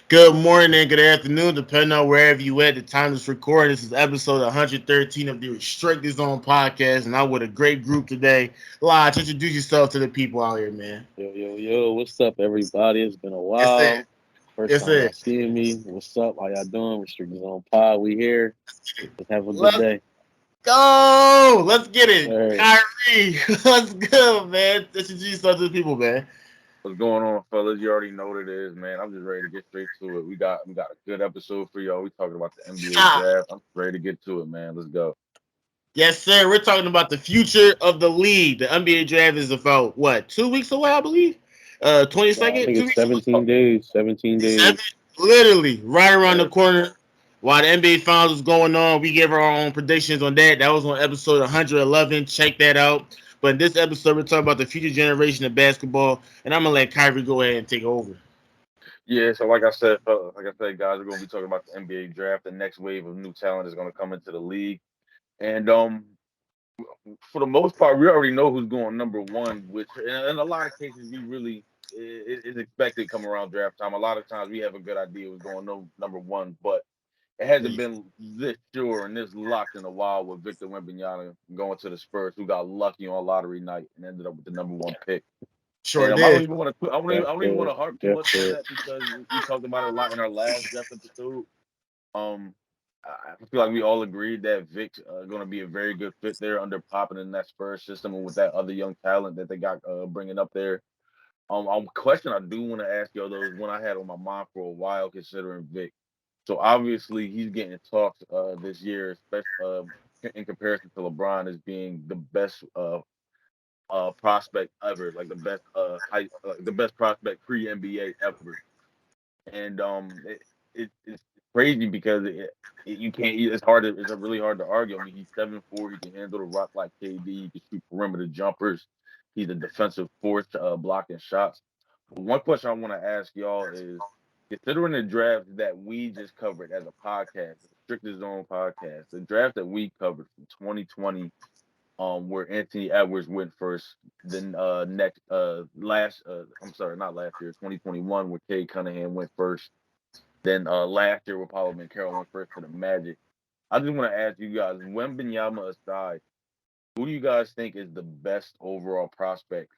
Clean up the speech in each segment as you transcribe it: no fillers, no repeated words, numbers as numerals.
Good morning, good afternoon, depending on wherever you at. The time is recording. This is episode 113 of the Restricted Zone podcast, and I'm with a great group today. Lodge, introduce yourself to the people out here, man. Yo, what's up, everybody? It's been a Yes, sir. while. First Yes, time sir. y'all seeing me. What's up? How y'all doing? Restricted Zone Pod. We here. Let's have a good Let's day. go. Let's get All it. right. Kyrie, let's go, man. Introduce yourself to the people, man. What's going on, fellas? You already know what it is, man. I'm just ready to get straight to it. We got a good episode for y'all. We talking about the NBA Ah, draft. I'm ready to get to it, man. Let's go. yes, sir. We're talking about the future of the league. The NBA draft is about, what, 2 weeks away, I believe? 22nd? I think 2 it's weeks away? 17 days. 17 Seven, days. literally right around the Yeah, corner. While the NBA Finals was going on, we gave our own predictions on that. That was on episode 111. Check that out. But in this episode, we're talking about the future generation of basketball, and I'm gonna let Kyrie go ahead and take over. yeah. So like I said, guys, we're gonna be talking about the NBA draft. The next wave of new talent is gonna come into the league, and for the most part, we already know who's going number one. Which in a lot of cases, we really is expected come around draft time. A lot of times, we have a good idea who's going no, number one, but it hasn't been this sure and this locked in a while with Victor Wembenyama going to the Spurs, who got lucky on lottery night and ended up with the number one pick. Sure And I don't did. even want to. Jeff I don't even want Green. to harp too Jeff much on Green. that because we talked about it a lot in our last draft episode. Um, I feel like we all agreed that Vic's going to be a very good fit there under Poppin in that Spurs system and with that other young talent that they got bringing up there. Question I do want to ask y'all though is one I had on my mind for a while considering Vic. So obviously he's getting talked this year, especially in comparison to LeBron as being the best prospect ever, like the best the best prospect pre NBA ever. And it's crazy because you can't. It's hard. It's really hard to argue. I mean, he's 7'4". He can handle the rock like KD. He can shoot perimeter jumpers. He's a defensive force, blocking shots. But one question I want to ask y'all is, considering the draft that we just covered as a podcast, the Strictest Zone podcast, the draft that we covered from 2020, where Anthony Edwards went first, then next last I'm sorry, not last year, 2021, where Cade Cunningham went first. Then last year with Paolo Carroll went first to the Magic. I just want to ask you guys, Wembenyama aside, who do you guys think is the best overall prospect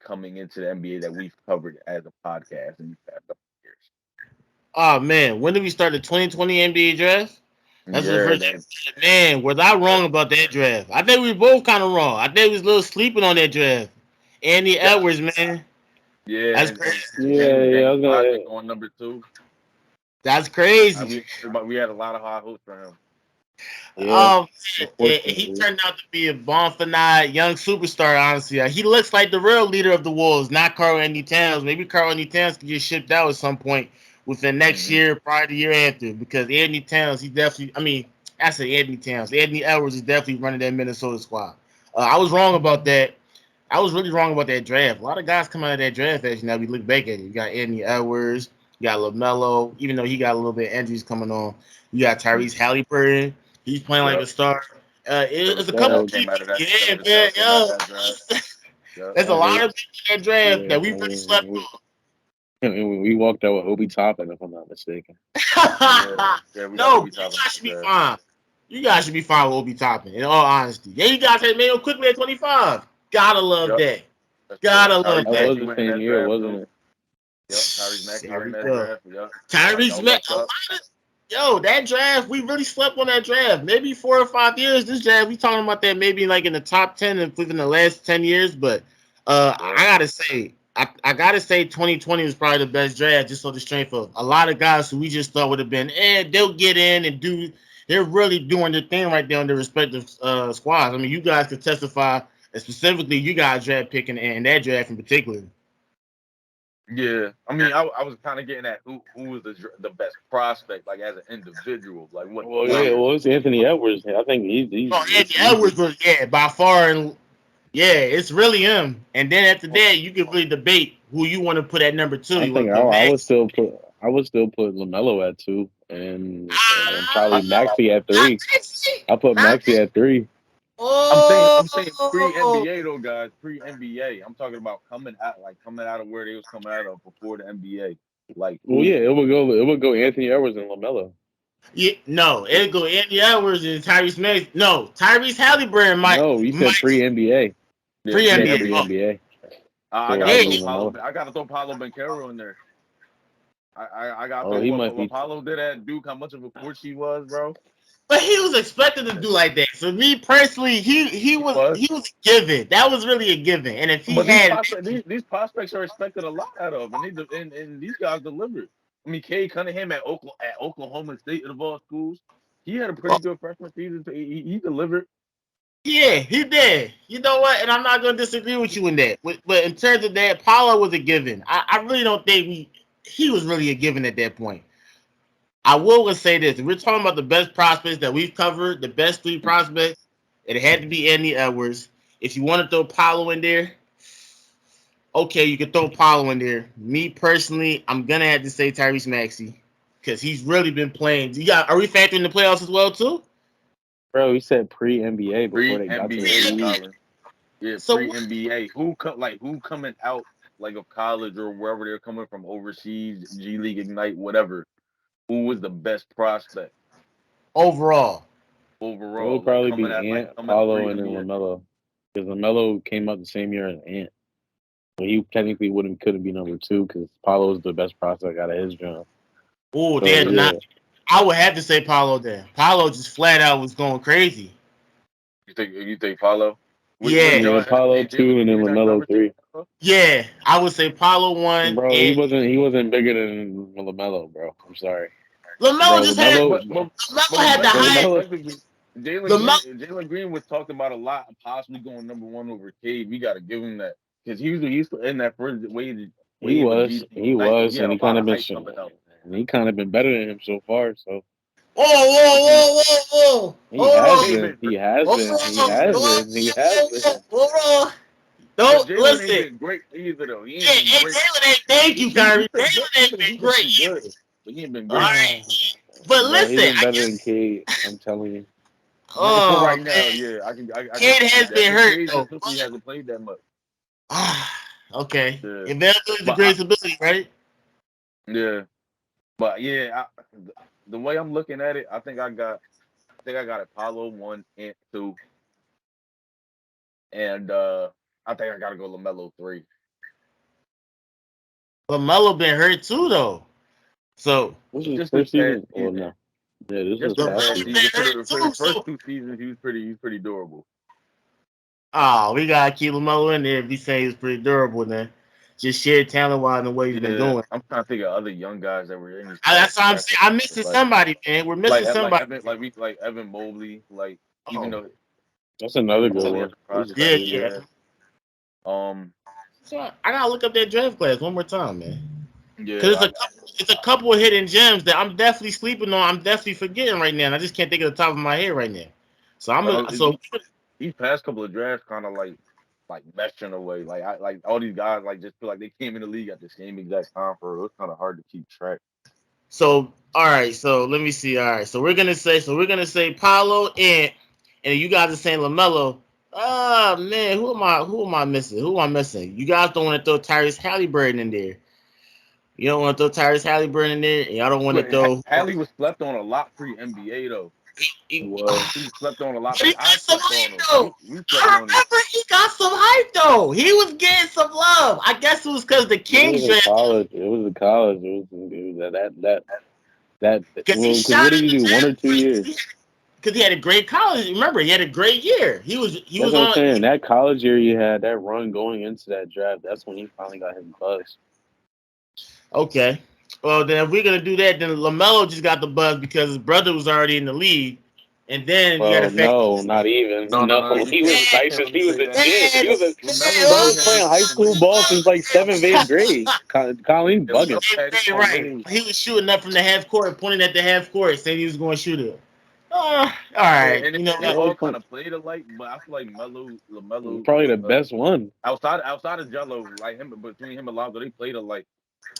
coming into the NBA that we've covered as a podcast in these past couple of years? Oh man, when did we start the 2020 NBA draft? That's the Yeah, first. that, Man, was I that, wrong about that draft? I think we were both kind of wrong. I think we was a little sleeping on that draft. Andy that Edwards, man, yeah, that's and crazy. Yeah. I James was Wiseman gonna. going number two. That's crazy. We had a lot of high hopes for him. Yeah. Um, he Unfortunately. turned out to be a bon finite young superstar. Honestly, he looks like the real leader of the Wolves, not Carl Anthony Towns. Maybe Carl Anthony Towns could get shipped out at some point within next Hmm. year, probably the year after, because Anthony Towns, he definitely. I mean, I say Anthony Towns. Anthony Edwards is definitely running that Minnesota squad. I was wrong about that. I was really wrong about that draft. A lot of guys come out of that draft. Actually, now we look back at it. You got Anthony Edwards, you got LaMelo, even though he got a little bit of injuries coming on. You got Tyrese Halliburton. He's playing like a Yep. star. Kevin It's a couple Vassell Yeah. of came people. out of that. Yeah, Kevin man. Vassell came out of Yo, that draft. Yep. there's a And lot we, of people in that draft yeah. that we really slept And we walked out with Obi Toppin, if I'm not mistaken. on. Yeah. Yeah, we got No, Obi you Toppin guys in should the be draft. fine. You guys should be fine with Obi Toppin, in all honesty. Yeah, you guys had made him quickly at 25. Gotta love Yep. that. That's true. Gotta love That that. was Maxey the went in same that year, draft wasn't too. it? Yep. Tyrese Maxey There went we in that go. draft. Yep. Tyrese Y'all met lucked a lot up. of that draft. We really slept on that draft. Maybe 4 or 5 years. This draft, we talking about that maybe like in the top 10 within the last 10 years. But I Yeah. gotta say, I gotta say, 2020 was probably the best draft, just on the strength of a lot of guys who we just thought would have been, they'll get in and do. They're really doing their thing right there on their respective squads. I mean, you guys could testify, and specifically you guys draft picking and that draft in particular. Yeah. I mean, I was kind of getting at who was the best prospect, like as an individual, like what Well, yeah, players. well, it's Anthony Edwards. I think he's Oh, it's Anthony easy. Edwards was by far, and yeah, it's really him. And then after that, you can really debate who you want to put at number two. I You want think to put Max? I would still put Lamelo at two, and Ah, probably Maxi at not three. Maxey, I put not Maxi at three. I'm saying pre oh, NBA though, guys. Pre NBA. I'm talking about coming out of where they was coming out of before the NBA. Like, Well, yeah, it would go Anthony Edwards and LaMelo. Yeah, no, it'd go Andy Edwards and Tyrese Maxey. No, Tyrese Halliburton No, you said pre-NBA. yeah, pre Yeah, NBA. pre-NBA. I So gotta I Yeah, throw mean Paulo. LaMelo. I gotta throw Paulo Banchero in there. I gotta Oh, throw he might what be. Paulo did at Duke. How much of a force he was, bro. but he was expected to do like that. So me personally, he was a given. That was really a given. And if he But had, these prospects are expected a lot out of, and these guys delivered. I mean, Cade Cunningham at Oklahoma State of all schools, he had a pretty good freshman season. He delivered. yeah, he did. You know what? And I'm not going to disagree with you in that. But in terms of that, Paulo was a given. I really don't think he was really a given at that point. I will say this: if we're talking about the best prospects that we've covered, the best three prospects, it had to be Andy Edwards. If you want to throw Paulo in there, okay, you can throw Paulo in there. Me personally, I'm gonna have to say Tyrese Maxey because he's really been playing. Are we factoring the playoffs as well too? Bro, he said pre-NBA before Pre they got to the NBA, league. Colin. Yeah, So pre NBA. Who coming out like of college or wherever they're coming from overseas, G League Ignite, whatever. Who was the best prospect overall, It would overall? Like probably coming be at like Ant, coming Paulo, pre and then NBA. LaMelo. Because LaMelo came out the same year as Ant. Well, he technically couldn't be number two because Paulo was the best prospect out of his draft. oh So damn, yeah, I would have to say Paulo then. Paulo just flat out was going crazy. You think Paulo? With Yeah, yeah, John Paulo and Jalen two, and then Green in that LaMelo conversation? three. yeah, I would say Paulo one Bro, and he wasn't bigger than LaMelo, bro. I'm sorry, LaMelo bro. just had But LaMelo had the high LaMelo, respectively, LaMelo. Jalen Green was talked about a lot, possibly going number one over Cade. We got to give him that because he was in that first wave of G League Ignite, so he had and a he kind lot of of been, hype coming out. and he kind of been better than him so far. So Whoa, But see, whoa, whoa, whoa, whoa! he Hold but on, has Cade been, been he has hold been, he on, has yeah. been, he has been. hold on. But Don't Jalen ain't listen. been great either though. He Yeah, ain't been great. Jalen ain't. Thank you, Kyrie. He's been good. Jalen ain't been He's been great pretty good, either. but he ain't been All great. right, but Bro, he listen, been better than Cade. I'm telling you. For oh right now, man, yeah, I can kid see has that been because hurt Cade though. just simply hasn't played that much. Okay, Yeah, availability is the but greatest ability, right? yeah, but yeah, the way I'm looking at it, I think I got Apollo 1 and 2, and I think I gotta go LaMelo 3. LaMelo been hurt too though, so This is his Just this first past season. Well, season. no. Yeah, this is Just his for the past past LaMelo's season. been season, hurt for the too. first So two seasons, he was pretty durable. we gotta keep LaMelo in there if we say he's pretty durable. Then just sheer talent wise and the way he's been Yeah, doing. I'm trying to think of other young guys that were in these past That's what I'm past saying. couple I'm of years, missing somebody, man. We're missing like somebody. Evan, like Evan Mobley, like even Oh, though That's another Evan good Mobley as one. a He's a yeah, prospect, yeah. sleeper. yeah. Um, So I gotta look up that draft class one more time, man. Cause yeah, it's a couple of hidden gems that I'm definitely sleeping on. I'm definitely forgetting right now, and I just can't think of the top of my head right now. So these past couple of drafts kind of like meshed in a way. Like all these guys like just feel like they came in the league at the same exact time for it was kind of hard to keep track. all right. So let me see. All right. So we're gonna say Paolo and you guys are saying LaMelo. Oh man, who am I missing? Who am I missing? You guys don't want to throw Tyrese Halliburton in there. You don't want to throw Tyrese Halliburton in there, and y'all don't want to But throw. Hallie was slept on a lot pre NBA though. He was. He was slept on a lot But he pre. got I some slept on hype him. though. We slept I on him. remember he got some hype though. He was getting some love. I guess it was because the It was Kings in draft college. It was in college. It was that. because he Well, because shot what did in he the do? 1 or 2 years. draft because he had a great college. Remember, he had a great year. He was That's what I'm on. saying. That college year he had, that run going into that draft, that's when he finally got his buzz. Okay. Well, then if we're gonna do that, then Lamelo just got the buzz because his brother was already in the league, and then you got to Well, fact. no, not even. No. No, You he can't was nice can't since really he was say a that. kid. He was a LaMelo bro really was had playing his high own school wave. ball since like seventh, eighth grade. Colleen Yeah, bugging. LaMelo had his own Right. wave. He was shooting up from the half court, pointing at the half court, saying he was going to shoot it. All Yeah, right. and You know they what? Yeah, all kind of played alike, but I feel like LaMelo, probably the best one. outside of Jello, like him between him and Lonzo, they played alike.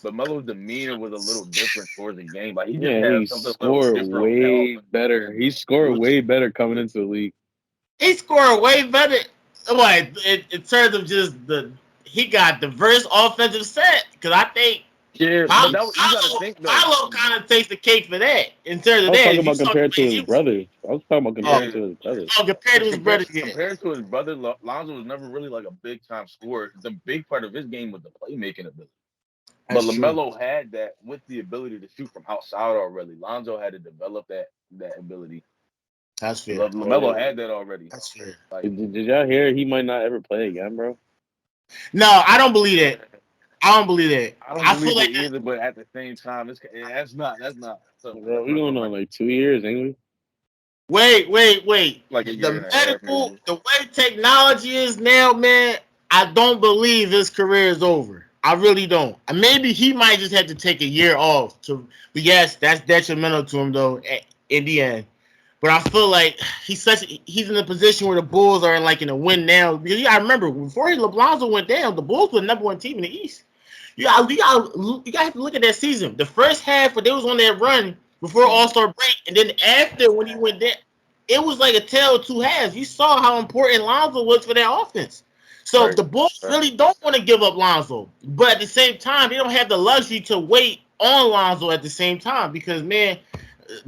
But Melo's demeanor was a little different towards the game. Like he just Yeah, had he something a little scored different on that way offensive better. end. He It scored was way better coming into the league. He scored way better. What in terms of just he got diverse offensive set because I think Yeah, but that was, you got to think though. Paolo kind of takes the cake for that. In terms I of was that, talking if you about saw compared the to way his he was, brothers. I was talking about oh, comparing to his brothers. compared to Because his brothers, yeah, compared to his brother, Lonzo was never really like a big time scorer. The big part of his game was the playmaking ability. But that's true. LaMelo had that with the ability to shoot from outside already. Lonzo had to develop that ability. That's fair. LaMelo had that already. That's fair. Like, Did y'all hear he might not ever play again, bro? No, I don't believe that. I don't believe that. I don't I feel believe it like either. But at the same time, that's not Bro, that's we not going gonna on right. like 2 years, ain't we? wait. Like a year The and a half, medical, maybe. the way technology is now, man, I don't believe his career is over. I really don't. Maybe he might just have to take a year off. But yes, that's detrimental to him though. In the end, but I feel like he's in a position where the Bulls are in a win now. Because I remember before LeBlanco went down, the Bulls were the number one team in the East. You got to have to look at that season. The first half, where they was on that run before All Star break, and then after when he went down, it was like a tale of two halves. You saw how important Lonzo was for their offense. So Right. the Bulls really don't want to give up Lonzo, but at the same time, they don't have the luxury to wait on Lonzo at the same time because man,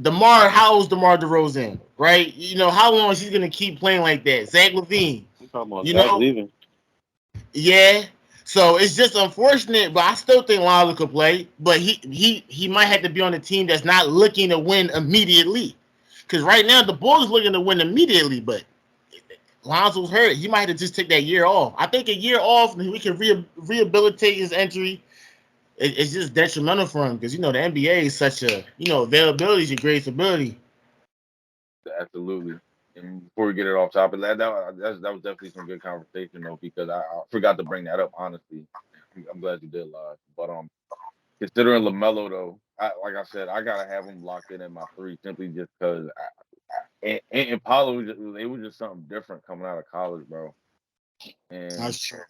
how's DeMar DeRozan, right? You know how long is he gonna keep playing like that? Zach LaVine, We talking about you Zach know, leaving. yeah. So it's just unfortunate, but I still think Lonzo could play. But he might have to be on a team that's not looking to win immediately. Because right now the Bulls looking to win immediately, but Lonzo's hurt. He might have to just take that year off. I think a year off, we can rehabilitate his injury. It's just detrimental for him because the NBA is such a availability is your greatest ability. Absolutely. And before we get it off topic, that was definitely some good conversation though, because I forgot to bring that up. Honestly, I'm glad you did live. But considering Lamelo though, like I said, I gotta have him locked in at my three simply just because. And Paulo it was just something different coming out of college, bro. And That's true.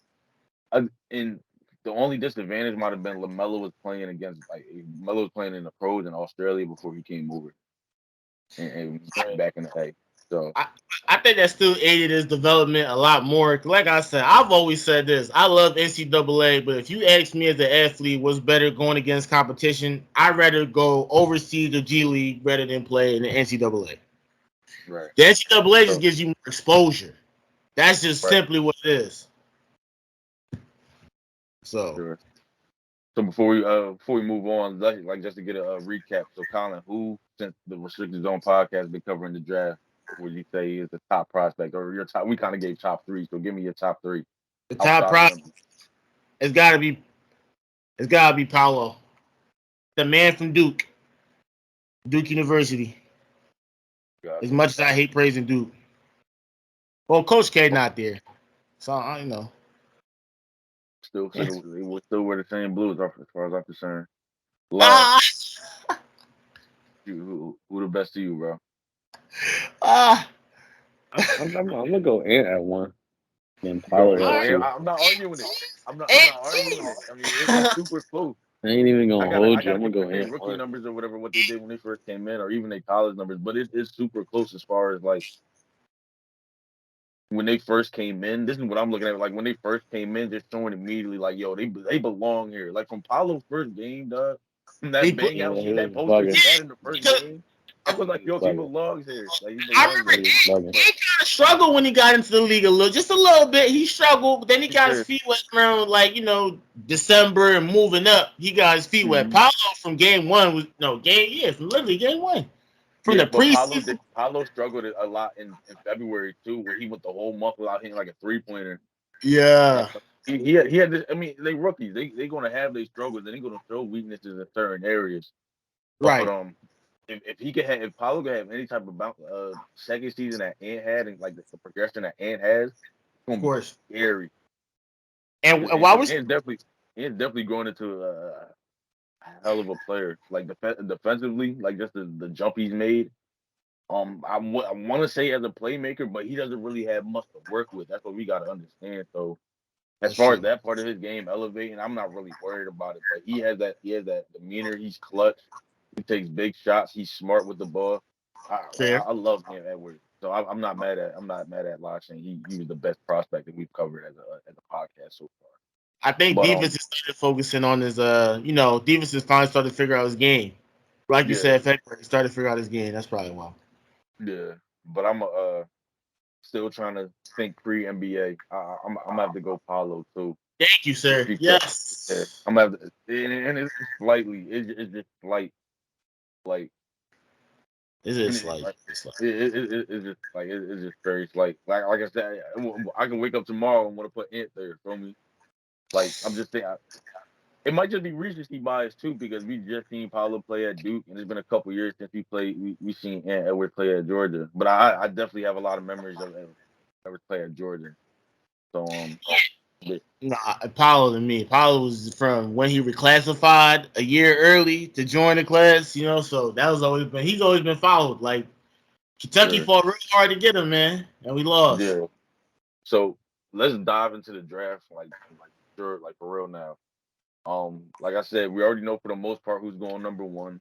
and the only disadvantage might have been Lamelo was playing against Lamelo was playing in the pros in Australia before he came over and back in the day. So I think that still aided his development a lot more. Like I said, I've always said this. I love NCAA, but if you ask me as an athlete what's better going against competition, I'd rather go overseas to G League rather than play in the NCAA. right, The NCAA just so gives you more exposure. That's just right, simply what it is. So, sure. So before we move on, like just to get a recap. So Colin, who since the Restricted Zone podcast has been covering the draft, would you say is the top prospect or your top? We kind of gave top three, so give me your top three the top outside of prize Wemby. it's gotta be it's gotta be Paolo. The man from Duke University. As Gotcha. much as I hate praising Duke. Well, Coach K not there. So I. They will still wear the same blues as far as I'm concerned. Love Ah, who the best to you, bro? ah. I'm gonna go Ant at one, then Go, Pollard All at go. right. two. I'm not arguing it. I'm And not arguing it. two. I mean, it's super close. I ain't even gonna I hold you. gotta I'm gonna go compare their Ant rookie one. numbers or whatever what they did when they first came in, or even their college numbers. But it's super close as far as like when they first came in. This is what I'm looking at. Like when they first came in, just showing immediately like, yo, they belong here. Like from Paolo's first game, dog, from he that put, bang Yeah, out he shit, that was poster he bugging. had in the first because game. I was like, He was yo, he bugging. belongs here. Like he I belongs remember He here. was bugging. he But kind of struggled when he got into the league a little, just a little bit. He struggled, but then he got his yeah. feet wet around December and moving up. He got his feet wet. Mhm. Paulo from game one was no game, yeah, from literally game one. From Yeah, the but preseason. Paulo struggled a lot in February too, where he went the whole month without hitting like a 3-pointer. And Yeah. he had this. I mean, they rookies. They gonna have their struggles. And they gonna show weaknesses in certain areas. But Right. if he could have if Paulo could have any type of second season that Ant had and like the progression that Ant has, it's Of gonna be course. scary. And while Because we're Ant's definitely growing into a hell of a player. Like defensively, like just the jump he's made. I want to say as a playmaker, but he doesn't really have much to work with. That's what we got to understand. So as that's far as true. that part of his game elevating, I'm not really worried about it. But he has that demeanor. He's clutch. He takes big shots. He's smart with the ball. Fair. I love him, Edwards. So I'm not mad at Locke saying he was the best prospect that we've covered as a podcast so far. I think But defense is started focusing on his defense is finally started to figure out his game. Like you yeah, said, February started to figure out his game. That's probably why. yeah. But I'm still trying to think pre NBA. I'm gonna have to go Paulo too, Thank you, just sir. because Yes. I'm gonna have to, and it's slightly, it's just like It and is it, like like it's like it's just like it's just very slight. Like I said, I can wake up tomorrow and want to put Ant there. Feel me? Like I'm just saying, it might just be recency bias too because we just seen Paulo play at Duke, and it's been a couple years since we seen Ant Edwards play at Georgia. But I definitely have a lot of memories of Edwards play at Georgia. So but, nah. Apollo to me. Apollo was from when he reclassified a year early to join the class. So that was always been. He's always been followed. Like Kentucky yeah, fought really hard to get him, man, and we lost. yeah. So let's dive into the draft, sure, like for real now. Like I said, we already know for the most part who's going number one.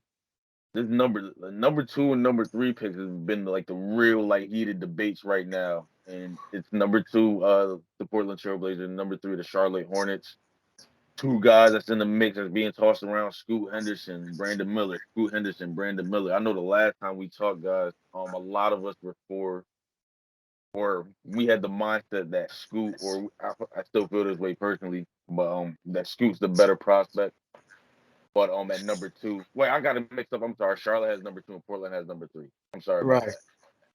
This number two and number three picks has been like the real like heated debates right now, and it's number two, the Portland Trailblazers, and number three, the Charlotte Hornets. Two guys that's in the mix that's being tossed around: Scoot Henderson, Brandon Miller. Scoot Henderson, Brandon Miller. I know the last time we talked, guys, a lot of us were or we had the mindset that Scoot, or I still feel this way personally, but that Scoot's the better prospect. But at number two, wait, I got it mixed up. I'm sorry. Charlotte has number two and Portland has number three. I'm sorry about Right. that.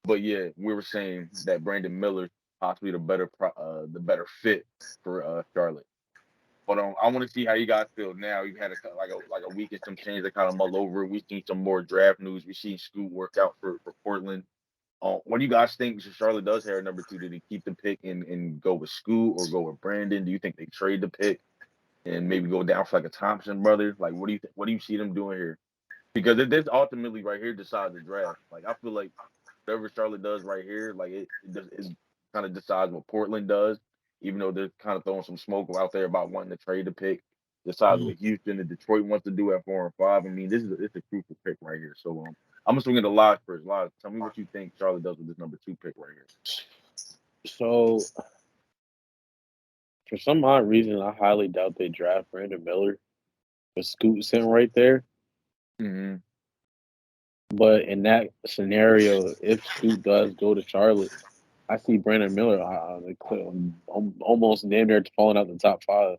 But yeah, we were saying that Brandon Miller's possibly the better fit for Charlotte. But I want to see how you guys feel now. You've had a week and some change to kind of mull over. We've seen some more draft news. We've seen Scoot work out for Portland. What do you guys think Charlotte does here at number two? Did they keep the pick and go with Scoot or go with Brandon? Do you think they trade the pick and maybe go down for like a Thompson brother? Like, what do you see them doing here? Because this ultimately right here decides the draft. Like, I feel like whatever Charlotte does right here, like it kind of decides what Portland does, even though they're kind of throwing some smoke out there about wanting to trade the pick. Decides Mm. what Houston and Detroit wants to do at 4 and 5. I mean, it's a crucial pick right here. So I'm gonna swing into Lodge first. Lodge, tell me what you think Charlotte does with this number two pick right here. So for some odd reason, I highly doubt they draft Brandon Miller with Scoot sitting right there. Mm-hmm. But in that scenario, if Scoot does go to Charlotte, I see Brandon Miller almost damn near falling out the top five.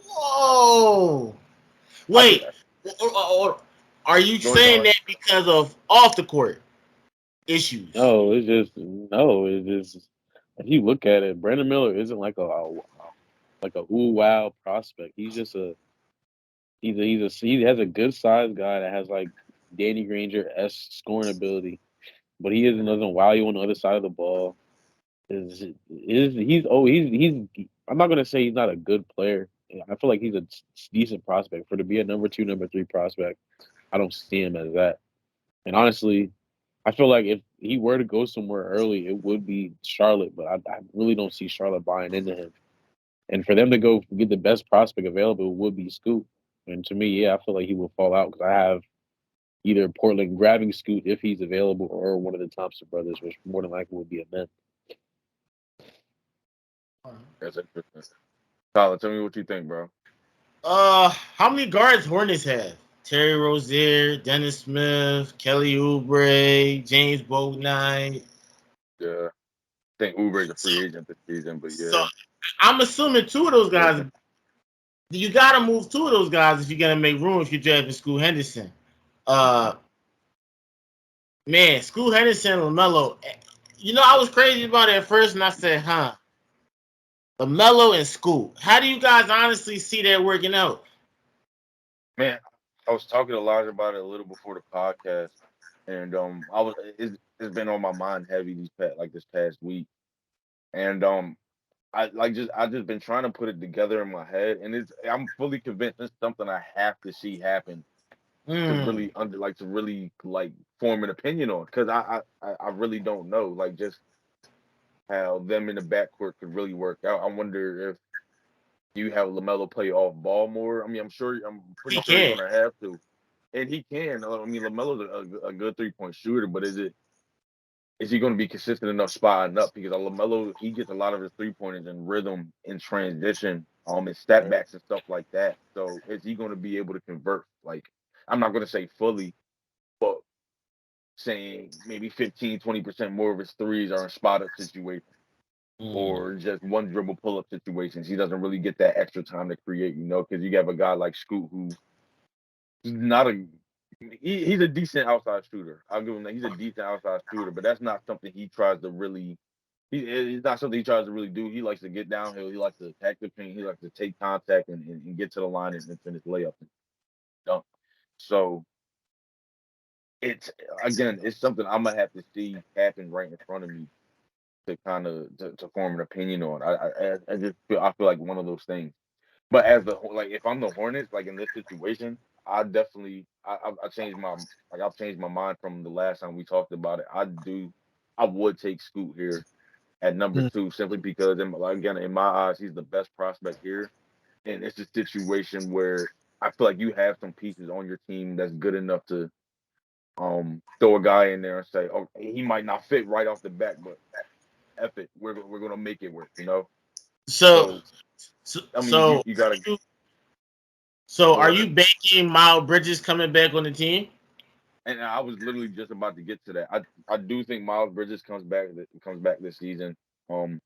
Whoa. I could Wait. Are you go ahead, saying Lodge. that because of off the court issues? No, it's just if you look at it, Brandon Miller isn't like a ooh wow prospect. He's just he has a good size guy that has like Danny Granger s scoring ability, but doesn't wow you on the other side of the ball. Is he's I'm not gonna say he's not a good player. I feel like he's a decent prospect for to be a number two, number three prospect. I don't see him as that. And honestly, I feel like if he were to go somewhere early, it would be Charlotte. But I really don't see Charlotte buying into him. And for them to go get the best prospect available would be Scoot. And to me, yeah, I feel like he will fall out because I have either Portland grabbing Scoot if he's available or one of the Thompson brothers, which more than likely would be a man. That's interesting. Tyler, tell me what you think, bro. How many guards Hornets have? Terry Rozier, Dennis Smith, Kelly Oubre, James Bouknight. Yeah, I think Ubre's a So, free agent this season, but so yeah. I'm assuming two of those guys. You gotta move two of those guys if you're gonna make room if you're drafting Scoot Henderson. Uh, man, Scoot Henderson, LaMelo. I was crazy about it at first, and I said, huh, LaMelo and Scoot. How do you guys honestly see that working out? Man, I was talking to Elijah about it a little before the podcast, and it's been on my mind heavy this past week, and I just been trying to put it together in my head, and I'm fully convinced it's something I have to see happen to Mm, really form an opinion on, because I really don't know just how them in the backcourt could really work out. I wonder if you have LaMelo play off ball more. I mean, I'm pretty he sure he's can. gonna have to. And he can. I mean, LaMelo's a good 3-point shooter, but is it is he going to be consistent enough spotting up? Because LaMelo, he gets a lot of his 3-pointers in rhythm, in transition, and step Right. backs and stuff like that. So is he going to be able to convert? Like, I'm not going to say fully, but saying maybe 15-20% more of his threes are in spot up situations or just one dribble pull up situations. He doesn't really get that extra time to create, because you have a guy like Scoot who's not he's a decent outside shooter. I'll give him that. He's a decent outside shooter, but that's not something he tries to really. It's not something he tries to really do. He likes to get downhill. He likes to attack the paint. He likes to take contact and get to the line and finish layups and dunk. So it's something I'm gonna have to see happen right in front of me to kind of to form an opinion on. I just feel like one of those things. But as if I'm the Hornets, like in this situation, I definitely I changed I've changed my mind from the last time we talked about it. I would take Scoot here at number 2 simply because again in my eyes he's the best prospect here, and it's a situation where I feel like you have some pieces on your team that's good enough to throw a guy in there and say, oh, he might not fit right off the bat, but F it, we're gonna make it work. So, So so, I mean so, you gotta are go you ahead. banking Miles Bridges coming back on the team? And I was literally just about to get to that. I do think Miles Bridges comes back this season. Um,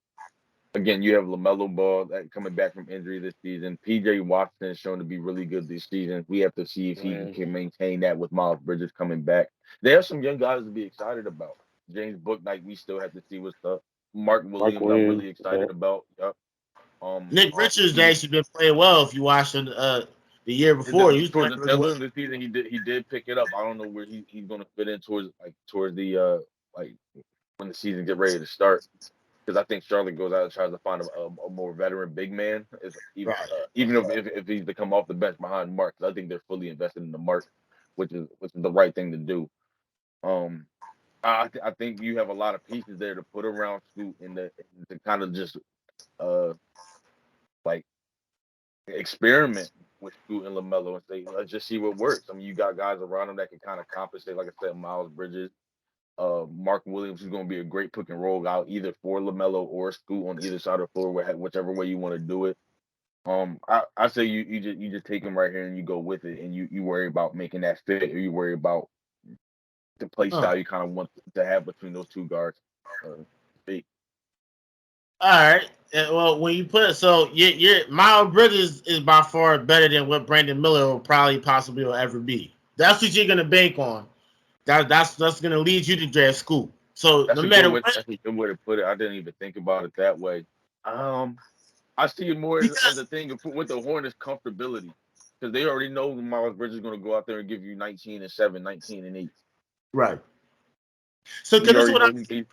Again, you have LaMelo Ball that coming back from injury this season. PJ Washington is shown to be really good this season. We have to see if he Right. can maintain that with Miles Bridges coming back. There are some young guys to be excited about. James Booknight, we still have to see what's up. Mark Mark Williams, I'm Williams. really Yeah. excited about. Yep. Nick Richards He actually been playing well. If you watched the year before, he was playing towards the really tail well. end of the season, he did pick it up. I don't know where he's going to fit in towards the like when the season get ready to start. Because I think Charlotte goes out and tries to find a more veteran big man, Right. even if he's to come off the bench behind Mark. 'Cause I think they're fully invested in the Mark, which is the right thing to do. Um, I think you have a lot of pieces there to put around Scoot to kind of just like experiment with Scoot and LaMelo and say let's just see what works. I mean, you got guys around him that can kind of compensate. Like I said, Miles Bridges. Mark Williams is going to be a great pick and roll out either for LaMelo or Scoot on either side of the floor, whichever way you want to do it. I say you just take him right here and you go with it, and you worry about making that fit, or you worry about the play Huh. style you kind of want to have between those two guards. Speak. All right. Well, when you put it, so your Miles Bridges is by far better than what Brandon Miller will probably possibly will ever be. That's what you're gonna bank on. That's gonna lead you to draft Scoop. So no That's a good matter way. what, That's a good way to put it. I didn't even think about it that way. Um, I see it more as because a thing with the Hornets' comfortability because they already know Miles Bridges is going to go out there and give you 19 and 7, 19 and 8. right. So You because this is already what I know he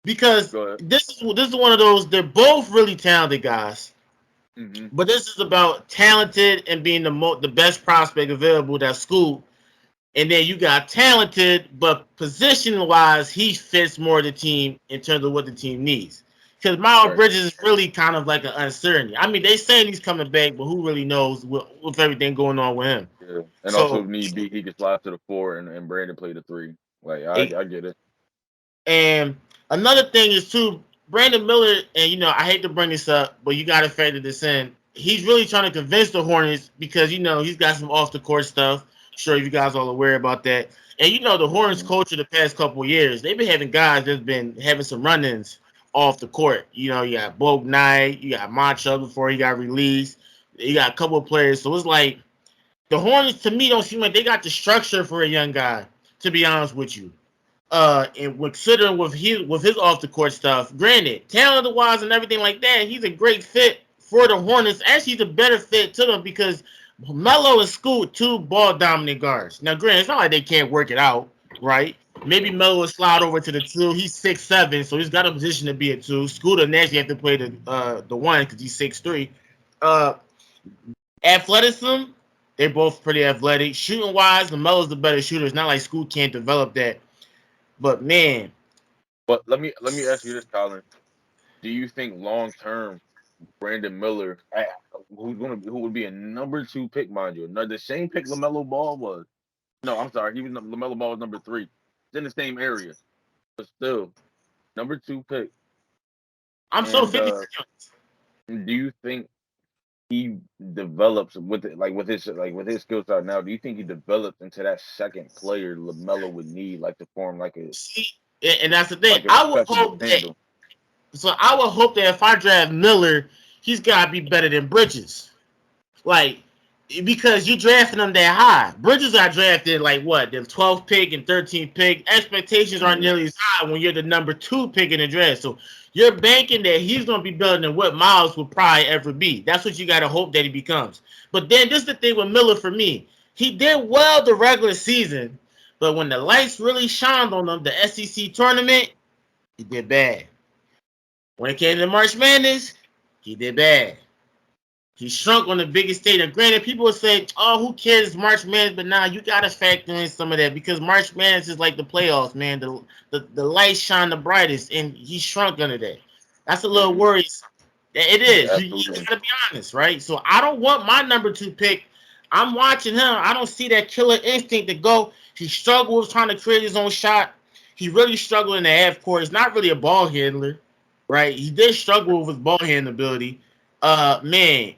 because go ahead. this is one of those. They're both really talented guys, Mm-hmm. but this is about talented and being the best prospect available. That's Scoop. And then you got talented, but position wise, he fits more the team in terms of what the team needs. Because Miles Right. Bridges is really kind of like an uncertainty. I mean, they saying he's coming back, but who really knows with everything going on with him? Yeah. And also, if So, need be, he can slide to the 4 and Brandon play the 3. Like, it, I get it. and another thing is too, Brandon Miller, and I hate to bring this up, but you got to factor this in. He's really trying to convince the Hornets because he's got some off the court stuff. Sure, you guys all aware about that. And the Hornets Mm-hmm. culture the past couple of years, they've been having guys that's been having some run-ins off the court. You got Bogue Knight, you got Macho before he got released. You got a couple of players. So it's like the Hornets to me don't seem like they got the structure for a young guy, to be honest with you. And considering with his off the court stuff, granted, talent wise and everything like that, he's a great fit for the Hornets. Actually, he's a better fit to them because Melo and Scoot, two ball dominant guards. Now, granted, it's not like they can't work it out, right? Maybe Melo will slide over to the 2. He's 6'7", so he's got a position to be a 2. Scoot will naturally have to play the 1 because he's 6'3". Uh, Athleticism, they're both pretty athletic. Shooting wise, Melo's the better shooter. It's not like Scoot can't develop that. But man, But let me ask you this, Colin. Do you think long term Brandon Miller, who would be a number 2 pick, mind you, the same pick LaMelo Ball was? No, I'm sorry, LaMelo Ball was number 3. It's in the same area. but still, number 2 pick. I'm so And 50. do you think he develops with it, with his skill set now? Do you think he develops into that second player LaMelo would need, to form See, and that's the thing. an I would accessible hope that. tandem? So I would hope that if I draft Miller, he's gotta be better than Bridges. Because you drafting them that high. Bridges got drafted the 12th pick and 13th pick. Expectations aren't nearly as high when you're the number 2 pick in the draft. So you're banking that he's gonna be better than what Miles will probably ever be. That's what you gotta hope that he becomes. But then this is the thing with Miller for me. He did well the regular season, but when the lights really shined on him, the SEC tournament, he did bad. When it came to March Madness, he did bad. He shrunk on the biggest stage. And granted, people would say, "Oh, who cares March Madness?" But now you gotta factor in some of that because March Madness is like the playoffs, man. The lights shine the brightest, and he shrunk under that. That's a little worrisome. It is. You Absolutely. gotta be honest, right? So I don't want my number 2 pick. I'm watching him. I don't see that killer instinct to go. He struggled with trying to create his own shot. He really struggled in the half court. He's not really a ball handler, right? He did struggle with his ball handling ability. Man,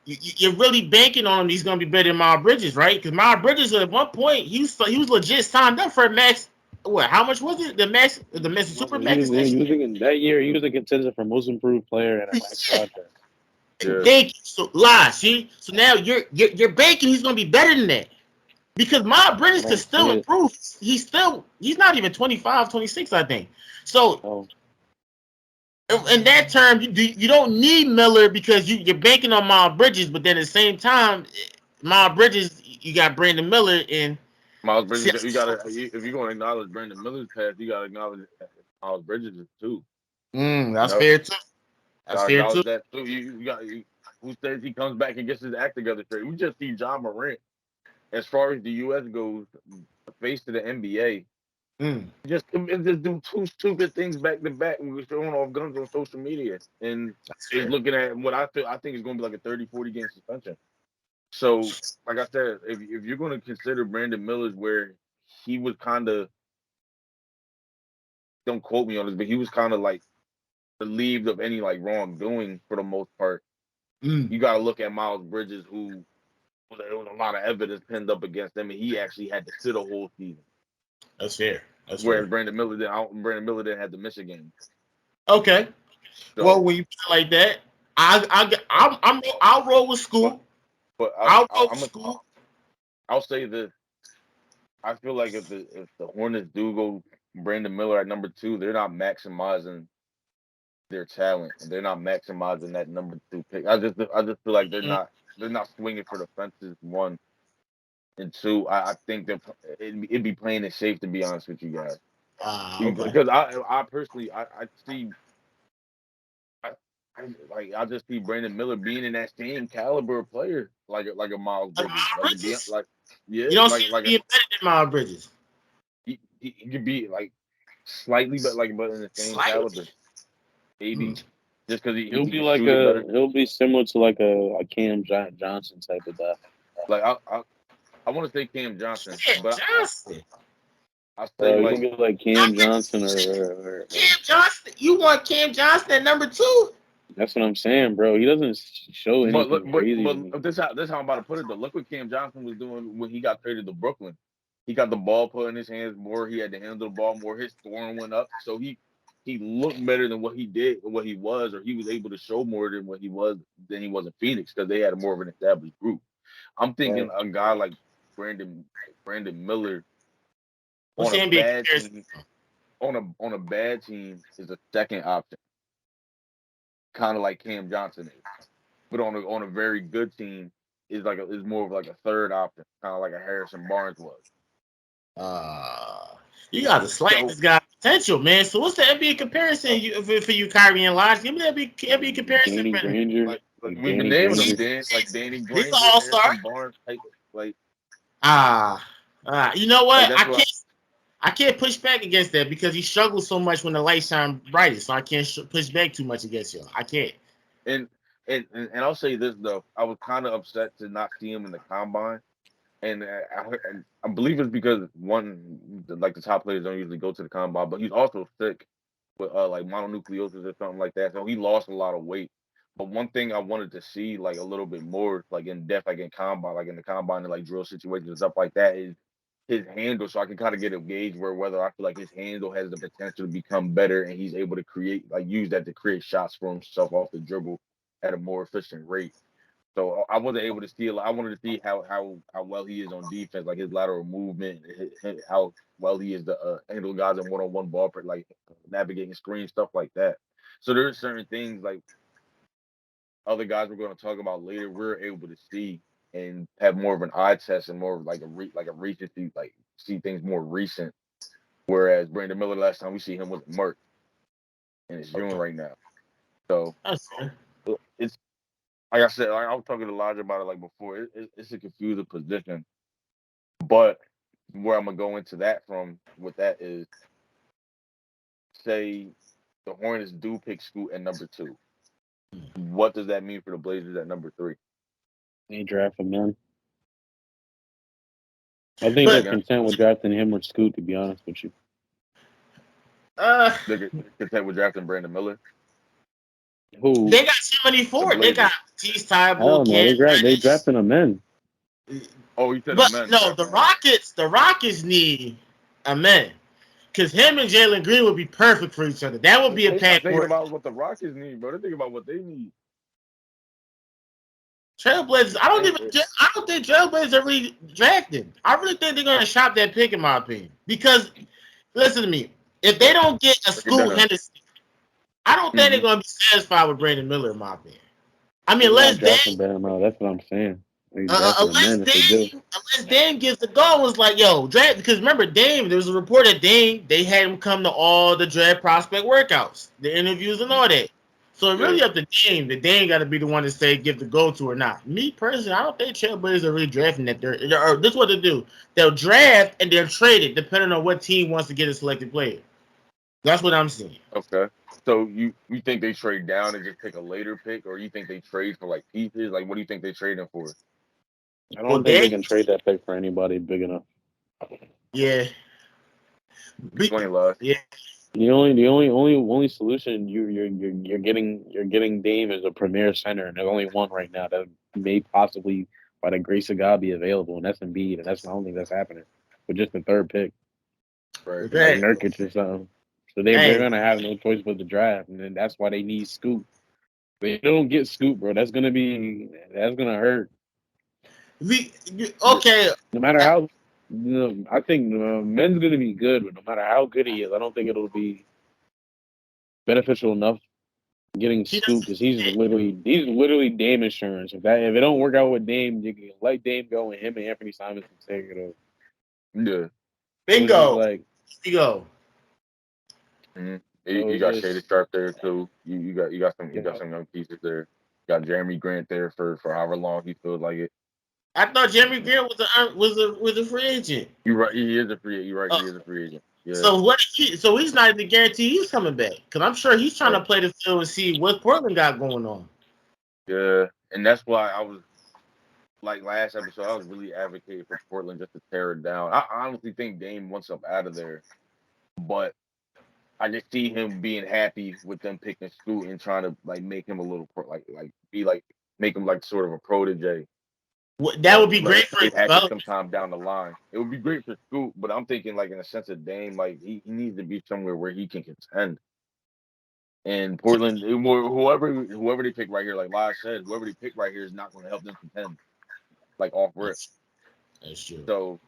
you're really banking on him. He's gonna be better than Miles Bridges, right? Because Miles Bridges at one point he was legit signed up for a max. What? How much was it? The max super He max was, he extension. was in, that year. He was a contender for most improved player and a max contract. Yeah. Thank you. So lie. See. So now you're banking he's gonna be better than that because Miles Bridges could still improve. He's not even 25, 26, I think. So. In that term, you don't need Miller because you're banking on Miles Bridges, but then at the same time, Miles Bridges, you got Brandon Miller and Miles Bridges, if you're going to acknowledge Brandon Miller's path, you got to acknowledge Miles Bridges too. That's fair too. That's Gotta fair too. acknowledge that too. Who says he comes back and gets his act together? We just see John Morant, as far as the U.S. goes, the face of the NBA. Just do 2 stupid things back to back and we're throwing off guns on social media and is looking at what I think is going to be like a 30-40 game suspension. So, like I said, if you're going to consider Brandon Miller's where he was kind of, don't quote me on this, but he was kind of relieved of any wrongdoing for the most part. You got to look at Miles Bridges, who there was a lot of evidence pinned up against him, and he actually had to sit a whole season. That's fair. Whereas Brandon Miller didn't have to miss a game. Okay. So, well, when you put it like that, I'll roll with school. But I'll say this. I feel like if the Hornets do go Brandon Miller at number 2, they're not maximizing their talent and they're not maximizing that number 2 pick. I just feel like they're not swinging for the fences. 1 and 2. I think that it'd be playing it safe, to be honest with you guys. Okay. Because I personally I see. I just see Brandon Miller being in that same caliber of player, like a Miles Bridges. You don't see him being better than Miles Bridges. He could be slightly, but in the same caliber. Maybe just because he'll be similar to a Cam Johnson type of guy. I want to say Cam Johnson, but I say you can be like Cam Johnson or Cam Johnson. You want Cam Johnson at number 2? That's what I'm saying, bro. He doesn't show anything crazy. But this how I'm about to put it though. Look what Cam Johnson was doing when he got traded to Brooklyn. He got the ball put in his hands more. He had to handle the ball more. His scoring went up, so he looked better than what he did, or what he was, or he was able to show more than what he was in Phoenix because they had more of an established group. I'm thinking a guy like Brandon Miller on a bad team, on a bad team is a second option, kind of like Cam Johnson is, but on a very good team is more of a third option, kind of like a Harrison Barnes was. You got to slight this guy's potential, man. So what's the NBA comparison for you, Kyrie and Lodge? Give me that NBA comparison. Danny Granger. We've been naming them, Dan. Like Danny Granger, he's an all-star. Harrison Barnes, you know what? I can't push back against that because he struggles so much when the lights shine brightest. So I can't push back too much against you. I can't. And I'll say this though, I was kind of upset to not see him in the combine And I believe it's because like the top players don't usually go to the combine, but he's also sick with like mononucleosis or something like that. So he lost a lot of weight. But one thing I wanted to see like a little bit more, like in depth, like in combine, like in the combine and like drill situations and stuff like that, is his handle, so I can kind of get a gauge whether I feel like his handle has the potential to become better and he's able to use that to create shots for himself off the dribble at a more efficient rate. So I wasn't able to see. I wanted to see how well he is on defense, like his lateral movement, how well he is to handle guys in one-on-one ball, like navigating screens, stuff like that. So there's certain things like other guys we're going to talk about later. We're able to see and have more of an eye test and more of like a recency, like see things more recent. Whereas Brandon Miller, last time we see him was March, and it's June Okay. right now. So That's fair. it's like I said, like I was talking to Elijah about it like before. It's a confusing position, but where I'm gonna go into that from with that is, say the Hornets do pick Scoot at number 2. What does that mean for the Blazers at number 3? They draft him in. I think Say they're But again. content with drafting him or Scoot, to be honest with you. uh, They're content with drafting Brandon Miller. Who? they got somebody The for it. They got Blazers. Tease I don't Tybalt, know. Cam They Reddish. drafting him in. Oh, you said a But man no, the drafting him. Rockets need a man. Because him and Jalen Green would be perfect for each other. That would be a They not thinking backcourt. about what the Rockets need, bro. They're thinking about what they need. Trailblazers. And I don't think Trailblazers are really drafted. I really think they're gonna shop that pick, in my opinion. Because listen to me, if they don't get a they're Scoot gonna. Henderson, I don't think they're Mm-hmm. gonna be satisfied with Brandon Miller, in my opinion. I mean, They're not drafting Bam out. That's what I'm saying. They drafting him in if they do. Unless Dame gives the go, was like, yo, draft. Because remember, Dame, there was a report that Dame, they had him come to all the draft prospect workouts, the interviews, and all that. So it Yeah. really up to Dame. The Dame got to be the one to say give the go to or not. Me personally, I don't think Trailblazers are really drafting that. This is what they do. They'll draft and they'll trade it depending on what team wants to get a selected player. That's what I'm seeing. Okay. So you think they trade down and just pick a later pick, or you think they trade for like pieces? Like, what do you think they trading for? I Well, don't think they Dame, can trade that pick for anybody big enough. yeah, Explain, less. yeah. The only solution you're getting Dame as a premier center, and there's only one right now that may possibly, by the grace of God, be available, and that's Embiid, and I don't think that's happening. With just the third pick, Right. like Okay. Nurkic or something, so they're Hey, gonna have no choice but to draft, and then that's why they need Scoot. If they don't get Scoot, bro, that's gonna hurt. Yeah. okay. No matter how, I think Men's gonna be good, but no matter how good he is, I don't think it'll be beneficial enough getting He Scoot doesn't. because he's literally Dame insurance. If it don't work out with Dame, you can let Dame go and him and Anthony Simons can take it over. Yeah. So it's just Bingo. like Bingo. Mm-hmm. so You it's got Shaded just Sharp there too. You got yeah. some young pieces there. Got Jeremy Grant there for however long he feels like it. I thought Jeremy Grant was a free agent. You're right. He is a free agent. You're right. Uh, He is a free agent. Yeah. so what? So he's not even guaranteed he's coming back because I'm sure he's trying to Right. play the field and see what Portland got going on. Yeah. And that's why I was like last episode. I was really advocating for Portland just to tear it down. I honestly think Dame wants up out of there, but I just see him being happy with them picking Scoot and trying to like make him a little like be like make him like sort of a protege That would and be let great him for trade his happen development. sometime down the line. It would be great for Scoot, but I'm thinking like in a sense of Dame, like he needs to be somewhere where he can contend. And Portland, whoever they pick right here, like Lodge said, whoever they pick right here is not going to help them contend like off rip. That's true. So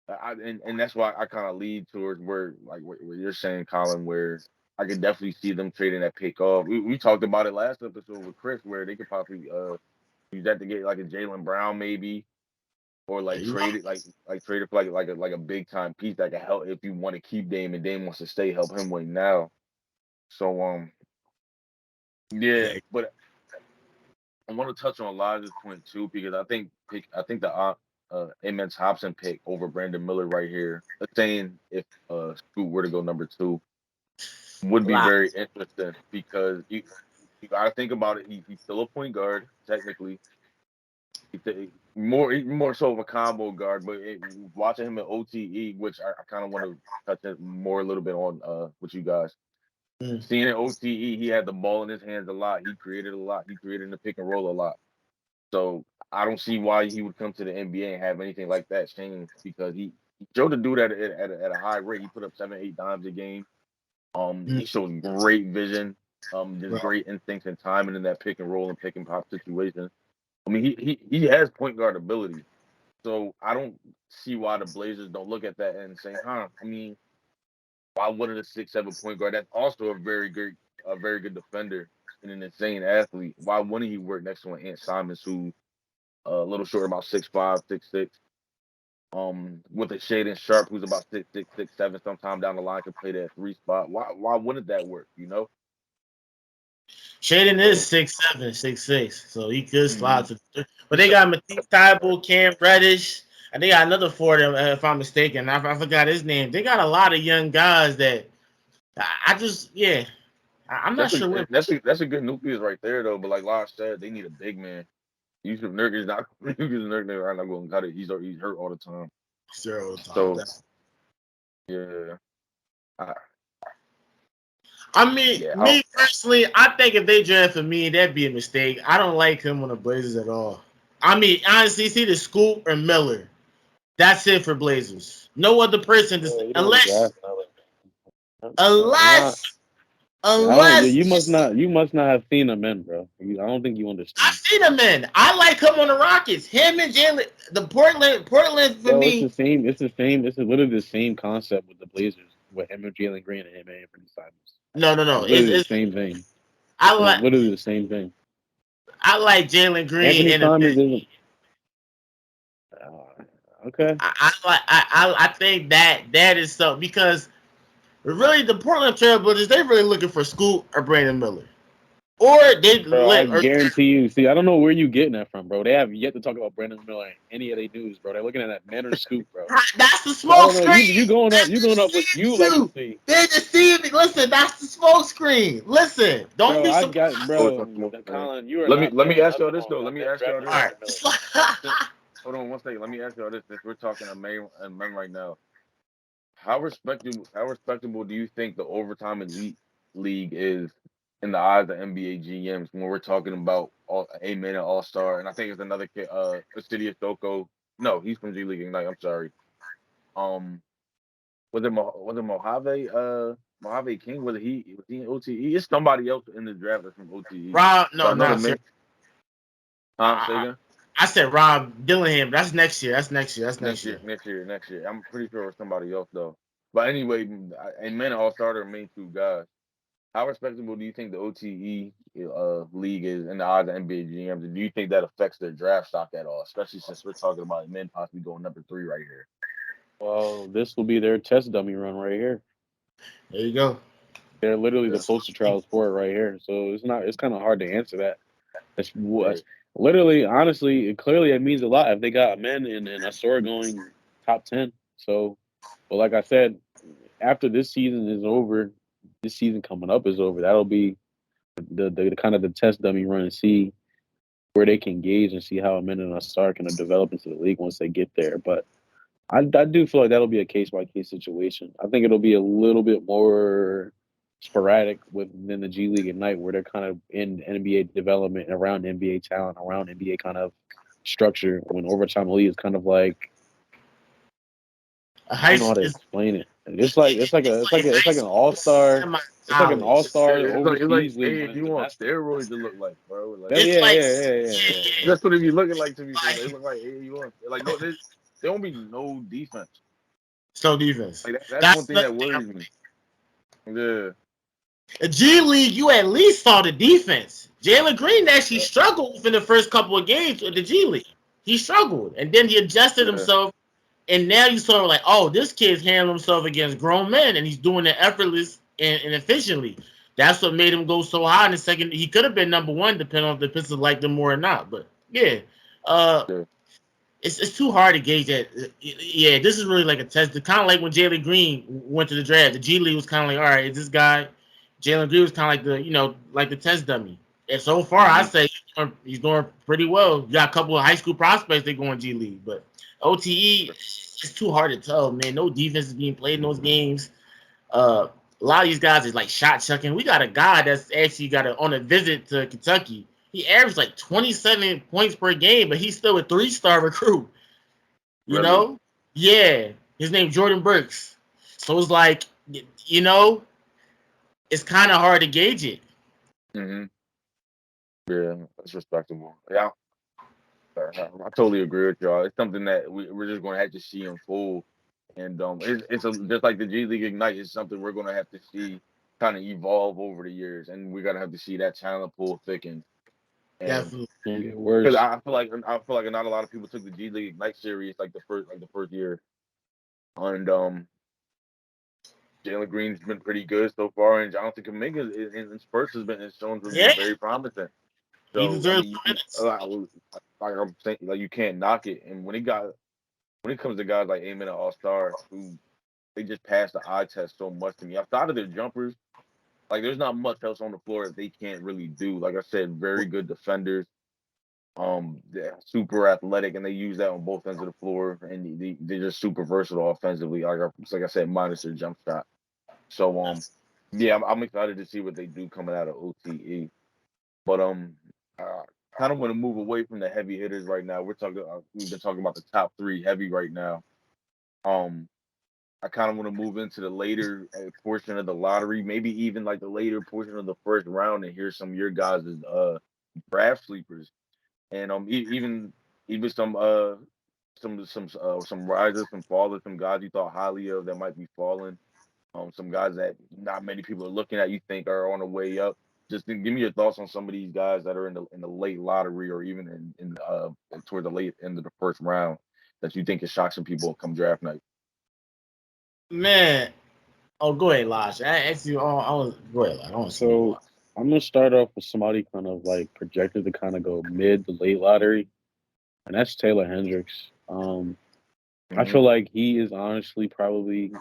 and that's why I kind of lead towards where like what you're saying, Colin, where I could definitely see them trading that pick off. We talked about it last episode with Chris, where they could possibly use that to get like a Jalen Brown maybe, or Yeah, like you trade it like trade it for like a big time piece that can help if you want to keep Dame and Dame wants to stay, help him win now. So yeah, right. but I want to touch on Elijah's point too because I think the Amen Thompson pick over Brandon Miller right here, saying if Scoot were to go number 2 would be Wow. very interesting because you got to think about it. He's still a point guard technically, More so of a combo guard, but watching him at OTE, which I kind of want to touch it more a little bit on with you guys. Mm. Seeing at OTE, he had the ball in his hands a lot. He created a lot. He created in the pick and roll a lot. So I don't see why he would come to the NBA and have anything like that changed because Joe to do that at a high rate. He put up 7-8 dimes a game. He shows great vision. Just Right. great instincts and timing in that pick and roll and pick and pop situation. I mean, he has point guard ability. So I don't see why the Blazers don't look at that and say, I mean, why wouldn't a 6'7" point guard that's also a very good defender and an insane athlete? Why wouldn't he work next to an Ant Simons who a little short, about 6'5", 6'6", with a Shaden Sharp who's about 6'6", 6'7", sometime down the line could play that 3 spot. Why wouldn't that work? You know? Shaden is So, 6'7", 6'6", so he could slide mhm. to the. But they got Matisse Thybulle, Cam Reddish, and they got another four of them, if I'm mistaken. I forgot his name. They got a lot of young guys that I just, yeah, I'm not sure what. That's a good nucleus right there though. But like Lars said, they need a big man. Yusuf Nurkic is not are not going to cut it. He's hurt all the time. Zero time. So yeah, I, I mean, yeah, me personally, I think if they drafted me, that'd be a mistake. I don't like him on the Blazers at all. I mean, honestly, it's either Scoop or Miller. That's it for Blazers. No other person, You don't unless, draft Melo. unless, I don't. unless. You must not have seen him in, bro. I don't think you I've understand. seen him in. I like him on the Rockets. Him and Jalen, the Portland for Bro, it's the me. same. It's the same. It's literally the same concept with the Blazers with him and Jalen Green and him and Anthony Simons. No. It's literally the same thing. I It's like literally the same thing. Jalen Green Anthony in a Simons isn't. Okay. I think that is so because really the Portland Trailblazers they really looking for Scoot or Brandon Miller or they Bro, I or guarantee you. See, I don't know where you getting that from, bro. They have yet to talk about Brandon Miller in any of their news, bro. They're looking at that man or Scoop, bro. that's the So I smoke don't know. screen. You going up? You going up what you like to see? They're deceiving. Listen, that's the smoke screen. Listen, don't Bro, be I surprised. got Colin. You are let not me putting ask y'all nothing this on though. Let them me that ask y'all drafting this. All Brandon Miller. right. Hold on one second. Let me ask y'all this. Since we're talking a man right now, how respectable do you think the overtime elite league is in the eyes of NBA GMs when we're talking about a man and all star? And I think it's another kid, Acidius Doko. No, he's from G League Ignite. I'm sorry. Um, was it Mojave? Mojave King? Was he in OTE? It's somebody else in the draft that's from OTE. Rob, But no, I know the not sir. man. Say again. I said Rob Dillingham. That's next year. That's next year. Next year. I'm pretty sure it was somebody else though. But anyway, and men all starter main two guys. How respectable do you think the OTE league is in the eyes of NBA GMs? And do you think that affects their draft stock at all? Especially since we're talking about men possibly going number 3 right here. Well, this will be their test dummy run right here. There you go. They're literally the poster child for it right here. So it's not. It's kind of hard to answer that. That's Right. literally, honestly, clearly it means a lot if they got men and Astor going top 10. So, but like I said, after this season is over, this season coming up is over. That'll be the kind of the test dummy run and see where they can gauge and see how a men and Astor can develop into the league once they get there. But I do feel like that'll be a case by case situation. I think it'll be a little bit more sporadic within the G League Ignite, where they're kind of in NBA development around NBA talent, around NBA kind of structure. When overtime league is kind of like I don't know how to explain it. It's like an all star. It's like an all star It's like overseas league hey, when if it's you want domestic. steroids to look like, bro. Like Yeah. that's what it be looking like to me. They look like hey, you want like no, there don't be no defense. So defense. Like that's one thing that worries me. Yeah. A G League, you at least saw the defense. Jalen Green actually struggled within the first couple of games with the G League. He struggled, and then he adjusted himself. And now you sort of like, oh, this kid's handling himself against grown men, and he's doing it effortless and efficiently. That's what made him go so high in the second. He could have been number 1, depending on if the Pistons liked him more or not. But yeah, it's too hard to gauge that. Yeah, this is really like a test. Kind of like when Jalen Green went to the draft. The G League was kind of like, all right, is this guy? Jalen Green was kind of like the like the test dummy. And so far, I say he's doing pretty well. You got a couple of high school prospects that go in G League, but OTE, it's too hard to tell, man. No defense is being played in those games. A lot of these guys is like shot chucking. We got a guy that's actually on a visit to Kentucky. He averaged like 27 points per game, but he's still a 3-star recruit. You Really? know? Yeah. His name Jordan Burks. So it's like, you know, it's kind of hard to gauge it. Mm-hmm. Yeah, that's respectable. Yeah, I totally agree with y'all. It's something that we're just going to have to see unfold, and just like the G League Ignite is something we're going to have to see kind of evolve over the years, and we're going to have to see that talent pool thicken. And Definitely. Gonna get because worse. I feel like not a lot of people took the G League Ignite series like the first year, and Jalen Green's been pretty good so far, and Jonathan Kuminga in spurts has shown to be Yeah. very promising. He So I deserves mean, the minutes. like I'm saying, like you can't knock it. And when it comes to guys like Amen and All Star, who they just pass the eye test so much to me. Outside of their jumpers, like there's not much else on the floor that they can't really do. Like I said, very good defenders. They're super athletic, and they use that on both ends of the floor. And they're just super versatile offensively. Like I said, minus their jump shot. So yeah, I'm excited to see what they do coming out of OTE. But uh, kind of want to move away from the heavy hitters right now. We've been talking about the top three heavy right now. Um, I kind of want to move into the later portion of the lottery, maybe even like the later portion of the first round, and hear some of your guys' draft sleepers, and even some risers, some fallers, some guys you thought highly of that might be falling. Some guys that not many people are looking at you think are on the way up. Just give me your thoughts on some of these guys that are in the late lottery or even in toward the late end of the first round that you think can shock some people come draft night. Man. Oh, go ahead, Lodge. I was go ahead, Lodge. I want to see you, So Lodge. I'm gonna start off with somebody kind of like projected to kind of go mid to late lottery, and that's Taylor Hendricks. I Hmm. feel like he is honestly probably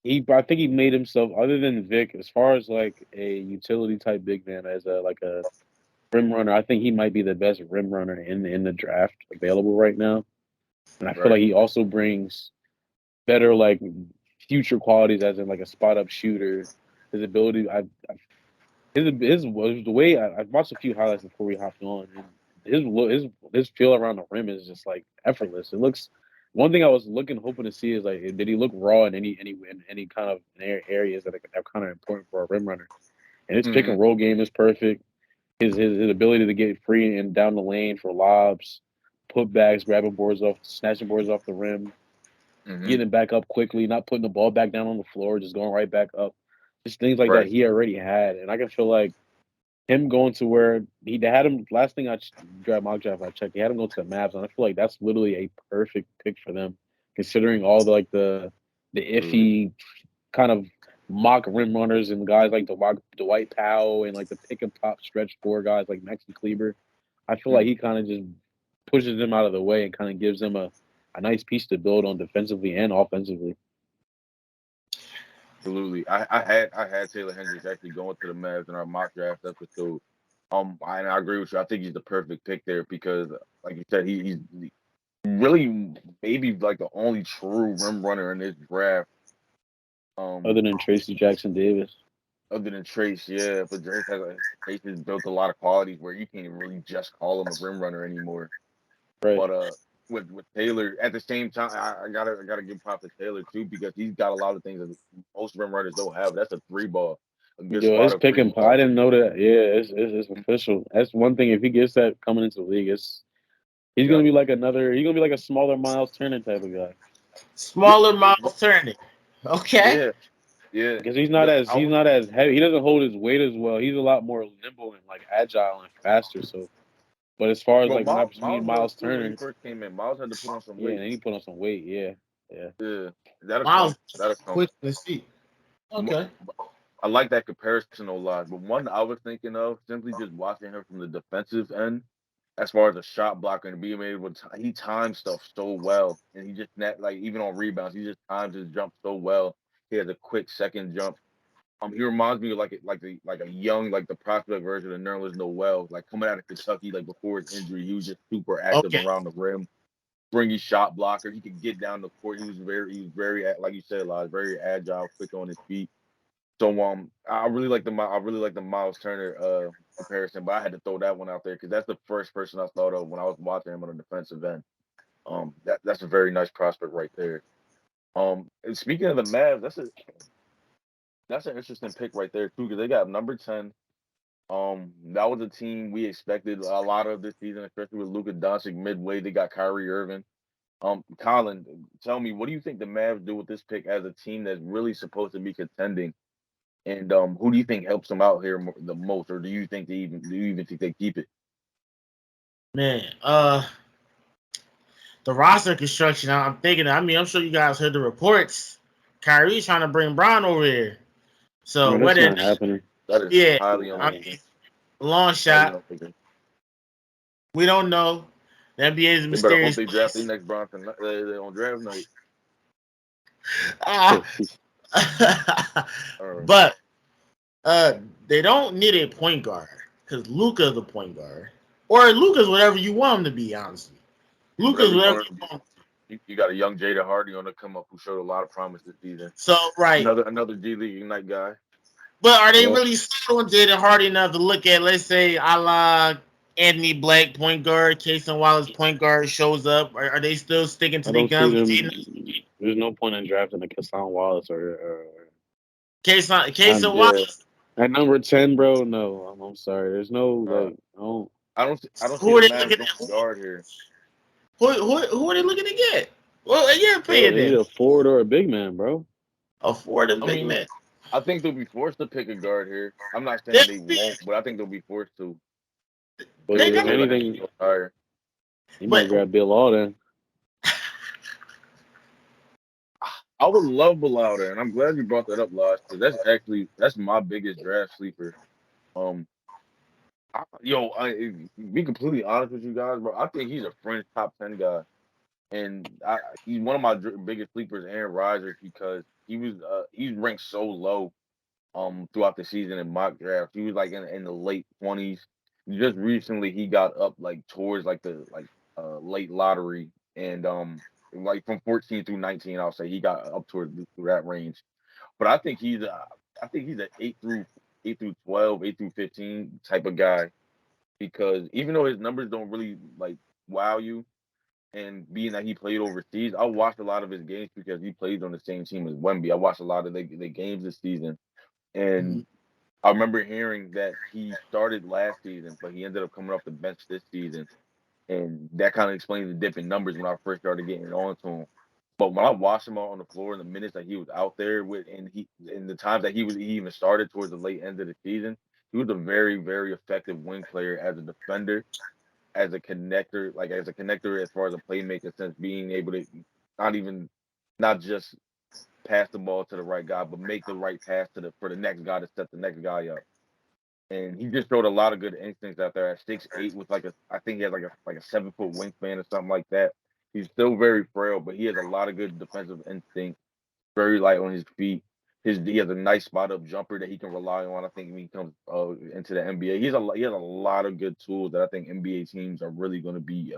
I think he made himself other than Vic as far as like a utility type big man as a rim runner. I think he might be the best rim runner in the draft available right now, and I feel Right. like he also brings better like future qualities as in like a spot up shooter. His ability, his was the way I watched a few highlights before we hopped on, and his feel around the rim is just like effortless. It looks. One thing I was hoping to see is like, did he look raw in any kind of areas that are kind of important for a rim runner? And his pick Hmm. and roll game is perfect. His ability to get free and down the lane for lobs, put backs, grabbing boards off, snatching boards off the rim, Hmm. getting it back up quickly, not putting the ball back down on the floor, just going right back up. Just things like that Right. he already had, and I can feel like him going to where they had him last thing mock draft I checked, he had him go to the Mavs, and I feel like that's literally a perfect pick for them, considering all the Absolutely. iffy kind of mock rim runners and guys like Dwight Powell and like the pick and pop stretch four guys like Maxi Kleber. I feel like Mm. he kind of just pushes them out of the way and kind of gives them a nice piece to build on defensively and offensively. Absolutely. I had Taylor Hendricks actually going to the Mavs in our mock draft episode. And I agree with you. I think he's the perfect pick there because, like you said, he's really maybe like the only true rim runner in this draft. Other Um, than Tracy Jackson Davis, Other than Trace, yeah, but Trace has built a lot of qualities where you can't even really just call him a rim runner anymore. right? But with Taylor at the same time, I gotta give props to Taylor too because he's got a lot of things that most rim runners don't have. That's a three ball, a good Yo, his spot up pick three and I ball. didn't know that. Yeah, it's official. That's one thing. If he gets that coming into the league, he's gonna Yep. be like he's gonna be like a smaller Miles Turner type of guy Smaller Miles Turner. Okay. Yeah, yeah. because I he's was not as heavy. He doesn't hold his weight as well. He's a lot more nimble and like agile and faster. So, but as far as well. like me Miles and was Miles too when he Turner, first came in. Miles had to put on some yeah, weight. and then he put on some weight. Yeah, yeah. Yeah, that'll Miles come. That'll come. quick in the seat. Okay. I like that comparison a lot. But one I was thinking of simply just watching him from the defensive end, as far as a shot blocker and being able to, he times stuff so well, and he just net like even on rebounds, he just times his jump so well. He has a quick second jump. He reminds me of like a young, like the prospect version of Nerlens Noel, like coming out of Kentucky, like before his injury, he was just super active Okay. around the rim, springy shot blocker. He could get down the court. He was very, like you said, Lodge, very agile, quick on his feet. So I really like the Miles Turner comparison, but I had to throw that one out there because that's the first person I thought of when I was watching him on a defensive end. That's a very nice prospect right there. And speaking of the Mavs, that's an interesting pick right there too because they got number 10. That was a team we expected a lot of this season, especially with Luka Doncic midway. They got Kyrie Irving. Colin, tell me, what do you think the Mavs do with this pick as a team that's really supposed to be contending? And who do you think helps them out here the most, or do you even think they keep it? Man, the roster construction. I'm thinking. I mean, I'm sure you guys heard the reports. Kyrie's trying to bring Bron over here. So Man, that's whether, not happening. That is yeah, highly I unlikely. mean, long Highly shot. unlikely. We don't know. The NBA is a They better hope mysterious they draft their place. next Bronson on draft night. Ah. Or But they don't need a point guard because Luka's a point guard, or Luka's whatever you want him to be. Honestly, Luka's whatever you whatever want you to want. you got a young Jada Hardy on the come up who showed a lot of promise this season. So right, Another G League Ignite guy. but are they Yep. really sold on Jaden Hardy enough to look at, let's say, a la Anthony Black point guard, Cason Wallace point guard shows up? Are they still sticking to I their don't see guns with them. Jaden? There's no point in drafting a Kassan Wallace or Cason Yeah, Wallace? at number 10, bro. No, I'm sorry. There's no uh, like. Oh, I don't see Who the are they Mavs looking going at? guard here. Who are they looking to get? Well, in your bro, opinion, they need then, a forward or a big man, bro. afford a I big mean, man. I think they'll be forced to pick a guard here. I'm not They saying they won't, but I think they'll be forced to But they because if got, they're gonna have to anything, go higher. you might but grab Bill Law then. I would love Bilal there, and I'm glad you brought that up, Lodge, because that's my biggest draft sleeper. Um, be completely honest with you guys, bro. I think he's a fringe top 10 guy, and he's one of my biggest sleepers, Aaron Rodgers, because he's ranked so low throughout the season in mock draft. He was like in the late 20s. Just recently, he got up like towards like the late lottery, and like from 14 through 19, I'll say he got up through that range. But I think he's an 8 through 12, 8 through 15 type of guy because even though his numbers don't really like wow you, and being that he played overseas, I watched a lot of his games because he plays on the same team as Wemby. I watched a lot of the games this season, and I remember hearing that he started last season, but he ended up coming off the bench this season, and that kind of explains the dip in numbers when I first started getting on to him. But when I watched him out on the floor in the minutes that he was out there with, and the times that he even started towards the late end of the season, he was a very very effective wing player as a defender, as a connector as far as a playmaker, since being able to not even not just pass the ball to the right guy, but make the right pass for the next guy to set the next guy up. And he just showed a lot of good instincts out there at 6'8" with I think he has like a 7 foot wingspan or something like that. He's still very frail, but he has a lot of good defensive instinct. Very light on his feet. He has a nice spot up jumper that he can rely on. I think when he comes into the NBA, he has a lot of good tools that I think NBA teams are really going to be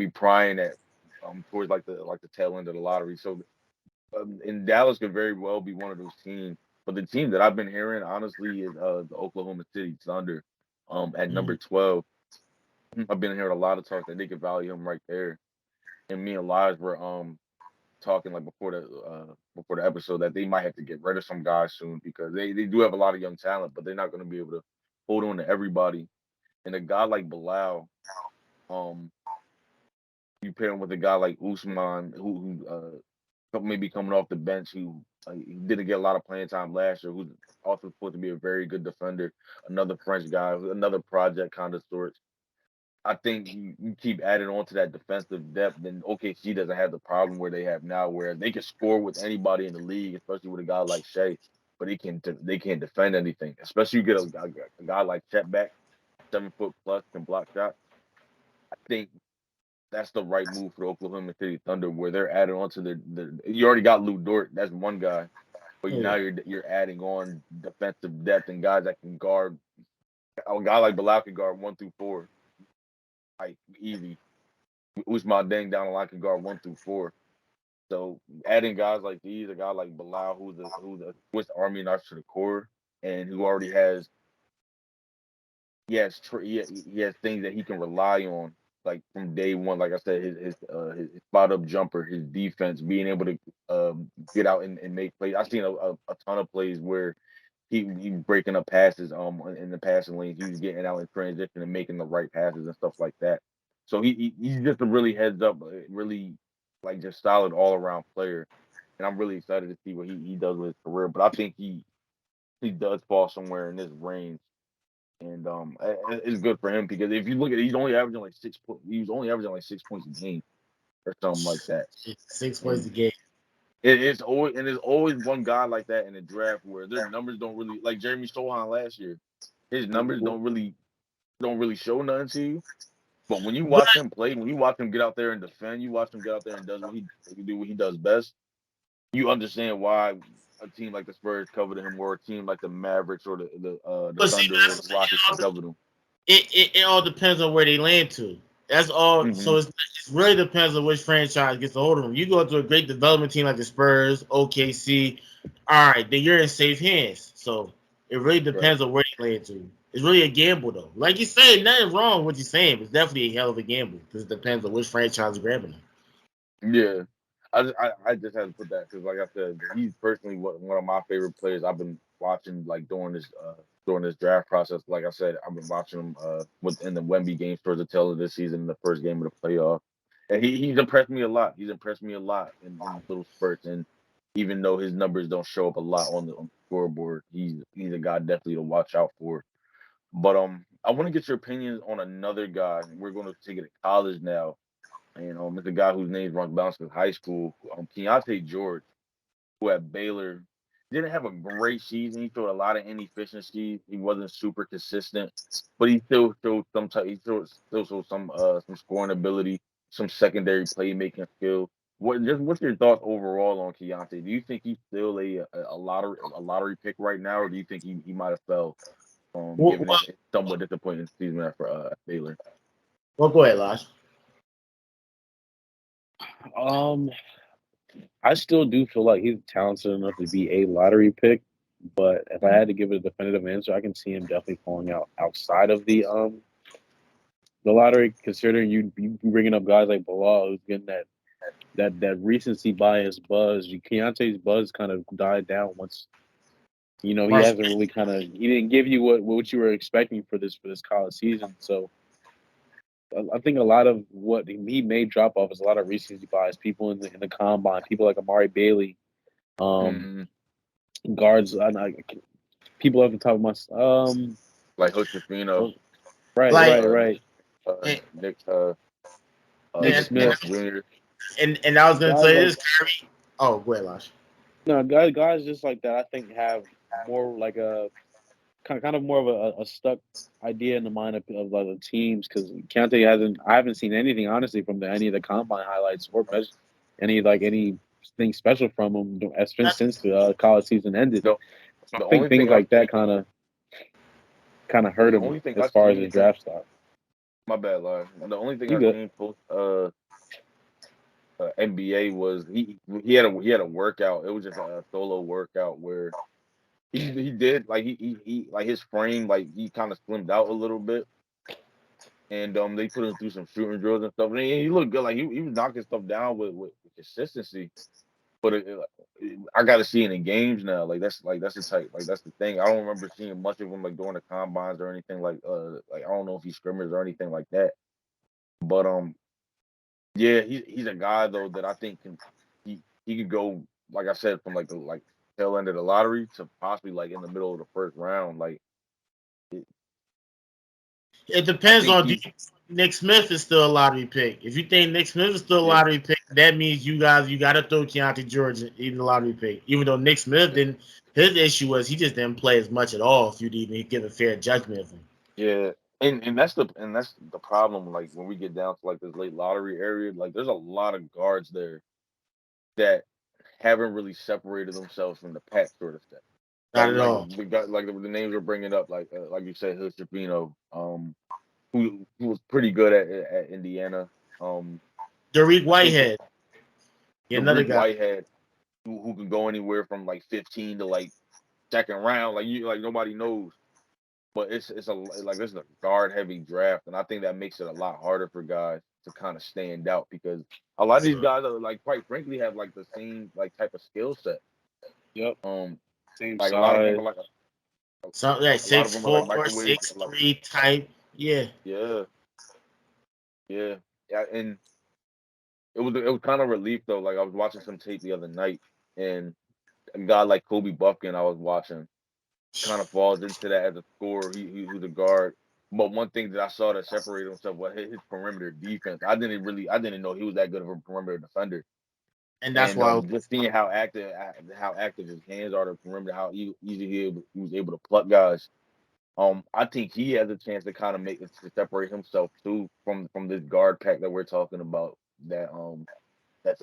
prying at towards like the tail end of the lottery. So and Dallas could very well be one of those teams. But the team that I've been hearing honestly is the Oklahoma City Thunder at number 12. I've been hearing a lot of talk that they could value him right there. And me and Lies were talking like before the episode that they might have to get rid of some guys soon because they do have a lot of young talent, but they're not going to be able to hold on to everybody. And a guy like Bilal, um, you pair him with a guy like Usman, who maybe coming off the bench, who he didn't get a lot of playing time last year, who's also supposed to be a very good defender, another French guy, another project kind of sorts. I think you keep adding on to that defensive depth, then OKC doesn't have the problem where they have now, where they can score with anybody in the league, especially with a guy like Shea, but they can't defend anything. Especially you get a guy like Chet back, 7 foot plus, can block shots. I think that's the right move for the Oklahoma City Thunder, where they're adding on to the you already got Lou Dort, that's one guy, but Yeah. now you're adding on defensive depth and guys that can guard. A guy like Bilal can guard 1 through 4, like easy. Usman Deng down the line can guard 1 through 4. So adding guys like these, a guy like Bilal, who's a Swiss Army knife to the core, and who already has he has things that he can rely on, like from day one. Like I said, his spot up jumper, his defense, being able to get out and make plays. I've seen a ton of plays where he breaking up passes in the passing lanes. He was getting out in transition and making the right passes and stuff like that. So he's just a really heads up, really like just solid all around player. And I'm really excited to see what he does with his career. But I think he does fall somewhere in this range. And it's good for him because if you look at it, he's only averaging like 6 points. He was only averaging like 6 points a game or something like that. 6 points a And game. there's always one guy like that in the draft where their numbers don't really, like Jeremy Sohan last year. His numbers don't really show nothing to you. But when you But watch him play, when you watch him get out there and defend, you watch him get out there and do what he does best. You understand why a team like the Spurs covered him, or a team like the Mavericks or the see, Thunder or the Rockets can cover him. it all depends on where they land to. That's all. Hmm. So it really depends on which franchise gets a hold of them. You go to a great development team like the Spurs, OKC. All right, then you're in safe hands. So it really Right. depends on where they land to. It's really a gamble, though. Like you say, nothing wrong with what you're saying. It's definitely a hell of a gamble because it depends on which franchise is grabbing them. Yeah. I just had to put that because, like I said, he's personally one of my favorite players. I've been watching like during this draft process. Like I said, I've been watching him within the Wemby games towards the tail of this season, the first game of the playoff, and he's impressed me a lot. He's impressed me a lot in little spurts, and even though his numbers don't show up a lot on the scoreboard, he's a guy definitely to watch out for. But I want to get your opinions on another guy. We're going to take it to college now. And it's a guy whose name runs bounce in high school. Keontae George, who at Baylor didn't have a great season. He showed a lot of inefficiencies. He wasn't super consistent, but he still showed some type. He still showed some scoring ability, some secondary playmaking skill. What's your thoughts overall on Keontae? Do you think he's still a lottery pick right now, or do you think he might have fell, Well, given his somewhat disappointing season at Baylor? go ahead, Lodge. Um, I still do feel like he's talented enough to be a lottery pick, but if I had to give it a definitive answer, I can see him definitely falling out outside of the lottery. Considering you bringing up guys like Bilal, who's getting that recency bias buzz. Keontae's buzz kind of died down once. He Marshall. hasn't really he didn't give you what you were expecting for this college season. So I think a lot of what he may drop off is a lot of recency bias. People in the combine, people like Amari Bailey, um, Mm-hmm. guards, people off the top of my Like Hoshifino, right, Like, right, uh, right. and, Nick Nick Nick and Smith, Smith Jr. I was gonna guys say like this, Kyrie. Oh, go ahead, Lodge. no guys just like that. I think have more like a kind of more of a stuck idea in the mind of other teams because Kante hasn't. I haven't seen anything honestly from any of the combine highlights or anything special from him since the college season ended. The So I the think only things thing I've like that seen, kind of hurt the him only thing as I've far as seen his from draft stock. my bad line. The only thing You I've good? seen post NBA was he had a workout. It was just a solo workout where he did like he like his frame like he kind of slimmed out a little bit, and they put him through some shooting drills and stuff. And he looked good. Like he was knocking stuff down with consistency. But I got to see it in games now. That's the type. Like that's the thing. I don't remember seeing much of him like during the combines or anything like I don't know if he scrimmaged or anything like that. But yeah, he's a guy though that I think he could go like I said from like the tail end of the lottery to possibly like in the middle of the first round. Like it, It I depends think on do you think Nick Smith is still a lottery pick. If you think Nick Smith is still a yeah, lottery pick, that means you got to throw Keontae George in the lottery pick. Even though Nick Smith didn't, his issue was he just didn't play as much at all. If you'd even give a fair judgment of him. yeah. And that's the problem. Like when we get down to like this late lottery area, like there's a lot of guards there that haven't really separated themselves from the pack sort of stuff. Not at Like all. we got like the names we're bringing up, like you said, Hilshapino, who was pretty good at Indiana. Dariq I think Whitehead, another Tariq guy. Whitehead, who can go anywhere from like 15 to like second round, like nobody knows. But this is a guard heavy draft, and I think that makes it a lot harder for guys to kind of stand out because a lot of these guys are like quite frankly have like the same like type of skill set. Yep. Um, Same like a lot of them size. are like So like a lot of six them are like four, microwave. six Like three type. Yeah. yeah, yeah, yeah, and it was kind of relief though. Like I was watching some tape the other night, and a guy like Kobe Buffkin I was watching kind of falls into that as a scorer. Who's a guard. But one thing that I saw that separated himself was his perimeter defense. I didn't know he was that good of a perimeter defender. And that's And why just seeing how active his hands are to the perimeter, how easy he was able to pluck guys. I think he has a chance to kind of make it to separate himself too from this guard pack that we're talking about. That's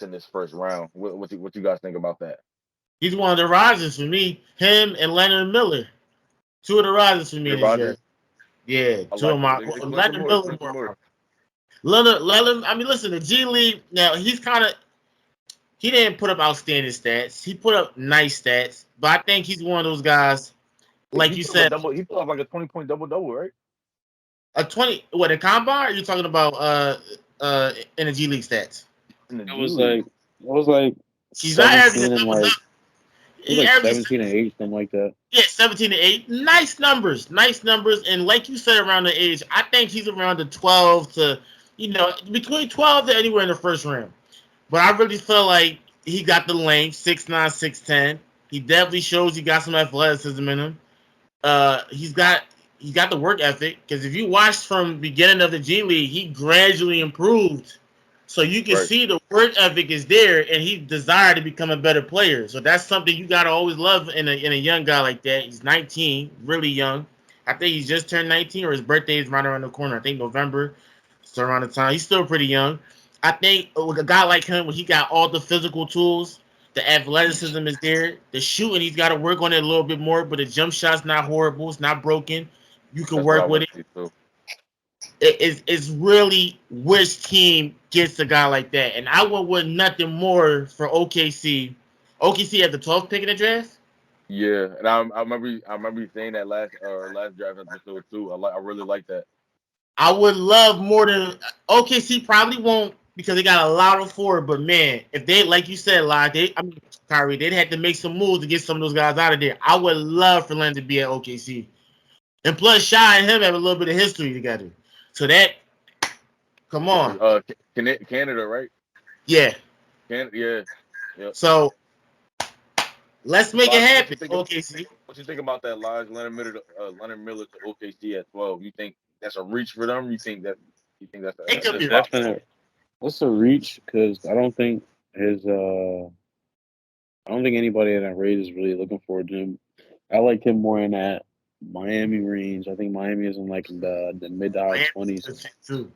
in this first round. What you guys think about that? he's one of the risers for me. Him and Leonard Miller. Two of the risers for me Hey, in this Roger, draft. Yeah, I two of like my it. Explain some Leonard more. Miller Explain some more. more. Leonard, I mean, listen, the G League now he didn't put up outstanding stats. He put up nice stats, but I think he's one of those guys, like He you put up a said, double. He put up like a 20-point double, right? a 20 what a combine? Or are you talking about in the G League stats? In the It G was League. like He's not averaging 17 and double double. like it was He like averages 17 and 8, something like that. yeah, 17 to 8. Nice numbers. Nice numbers. And like you said around the age, I think he's around the 12 to between 12 to anywhere in the first round. But I really feel like he got the length, 6'9", 6'10". He definitely shows he got some athleticism in him. He's got the work ethic because if you watch from the beginning of the G League, he gradually improved. So you can Right. see the work ethic is there, and he desired to become a better player. So that's something you gotta always love in a young guy like that. He's 19, really young. I think he's just turned 19, or his birthday is right around the corner. I think November, so around the time. He's still pretty young. I think with a guy like him, when he got all the physical tools, the athleticism is there. The shooting, he's got to work on it a little bit more, but the jump shot's not horrible. It's not broken. You can That's what I work with want it. to see too. It's really which team gets a guy like that. And I would want nothing more for OKC. OKC at the 12th pick in the draft. Yeah, and I remember you saying that last draft episode too. I really like that. I would love more than OKC probably won't because they got a lot of forward. But man, if they like you said, Kyrie, they'd have to make some moves to get some of those guys out of there. I would love for Len to be at OKC, and plus Shy and him have a little bit of history together. So that, come on, Canada, right? yeah. Canada, yeah, yeah. So let's make it Lodge, happen, OKC. what you think about that, Lodge? Leonard Miller to OKC at 12. You think that's a reach for them? You think that's It That's could a be a possible? definite. That's a reach because I don't think anybody in that rate is really looking forward to him. I like him more in that Miami range. I think Miami is in like the mid to high Miami's a 20s. good fit too.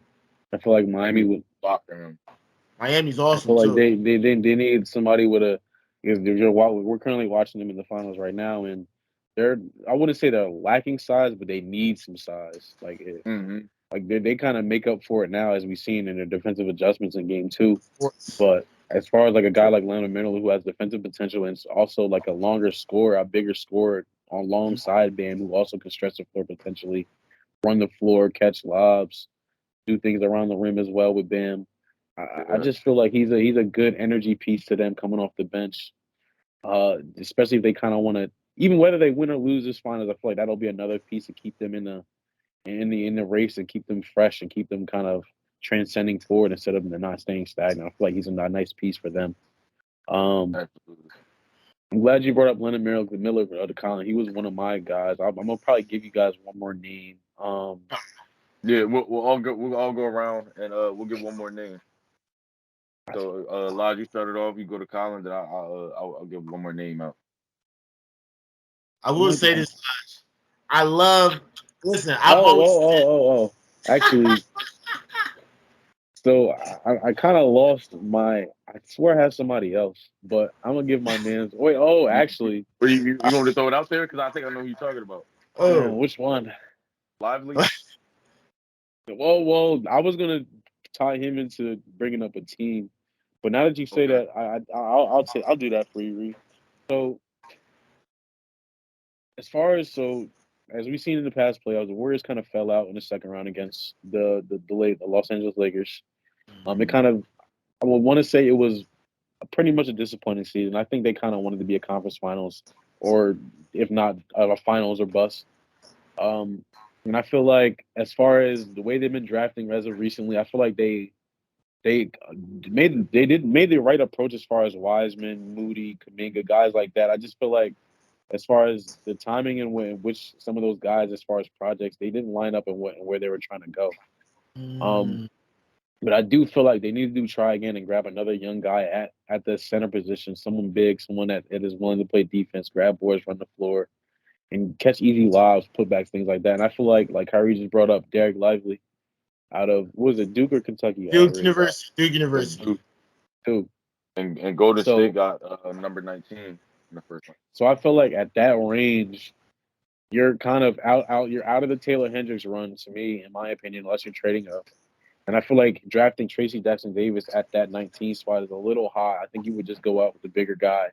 I feel like Miami Miami would. block for him. Miami's I awesome feel like too. they need somebody with a. Because we're currently watching them in the finals right now, and they're I wouldn't say they're lacking size, but they need some size. Hmm. Like they kind of make up for it now, as we've seen in their defensive adjustments in game two. Of course. But as far as like a guy like Leonard Miller who has defensive potential and is also like a longer scorer, a bigger scorer alongside Bam, who also can stretch the floor potentially, run the floor, catch lobs, do things around the rim as well with Bam. I Yeah, just feel like he's a good energy piece to them coming off the bench. Especially if they kind of want to, even whether they win or lose this finals, I feel like that'll be another piece to keep them in the race and keep them fresh and keep them kind of transcending forward instead of them not staying stagnant. I feel like he's a nice piece for them. Um, absolutely. I'm glad you brought up Leonard Miller to Colin. He was one of my guys. I'm gonna probably give you guys one more name. Yeah, we'll all go around and we'll give one more name. So Lodge, you started off. You go to Collins, and I'll give one more name out. I I will might. say this much. I love. Listen, I've Oh, always oh, said oh, oh, oh. Actually, So I kind of lost my. I swear I had somebody else, but I'm gonna give my man's. Wait, actually, Or you want to throw it out there? Because I think I know who you're talking about. Oh, which one? Lively. Well, I was gonna tie him into bringing up a team, but now that you say Okay. that, I'll do that for you, Reed. So as far as we've seen in the past playoffs, the Warriors kind of fell out in the second round against the Los Angeles Lakers. It kind of I would want to say it was pretty much a disappointing season. I think they kind of wanted to be a conference finals, or if not a finals or bust. Um, and I feel like as far as the way they've been drafting as of recently, I feel like they made the right approach as far as Wiseman, Moody, Kuminga, guys like that. I just feel like as far as the timing and which some of those guys, as far as projects, they didn't line up in where they were trying to go. Um, but I do feel like they need to try again and grab another young guy at the center position, someone big, someone that is willing to play defense, grab boards, run the floor, and catch easy lobs, putbacks, things like that. And I feel like Kyrie just brought up Derek Lively out of what was it, Duke or Kentucky? Duke University. Duke That's University. Duke. Duke. And Golden So State got number 19 in the first one. so I feel like at that range, you're kind of you're out of the Taylor Hendricks run to me, in my opinion, unless you're trading up. And I feel like drafting Tracy Jackson Davis at that 19 spot is a little high. I think you would just go out with the bigger guy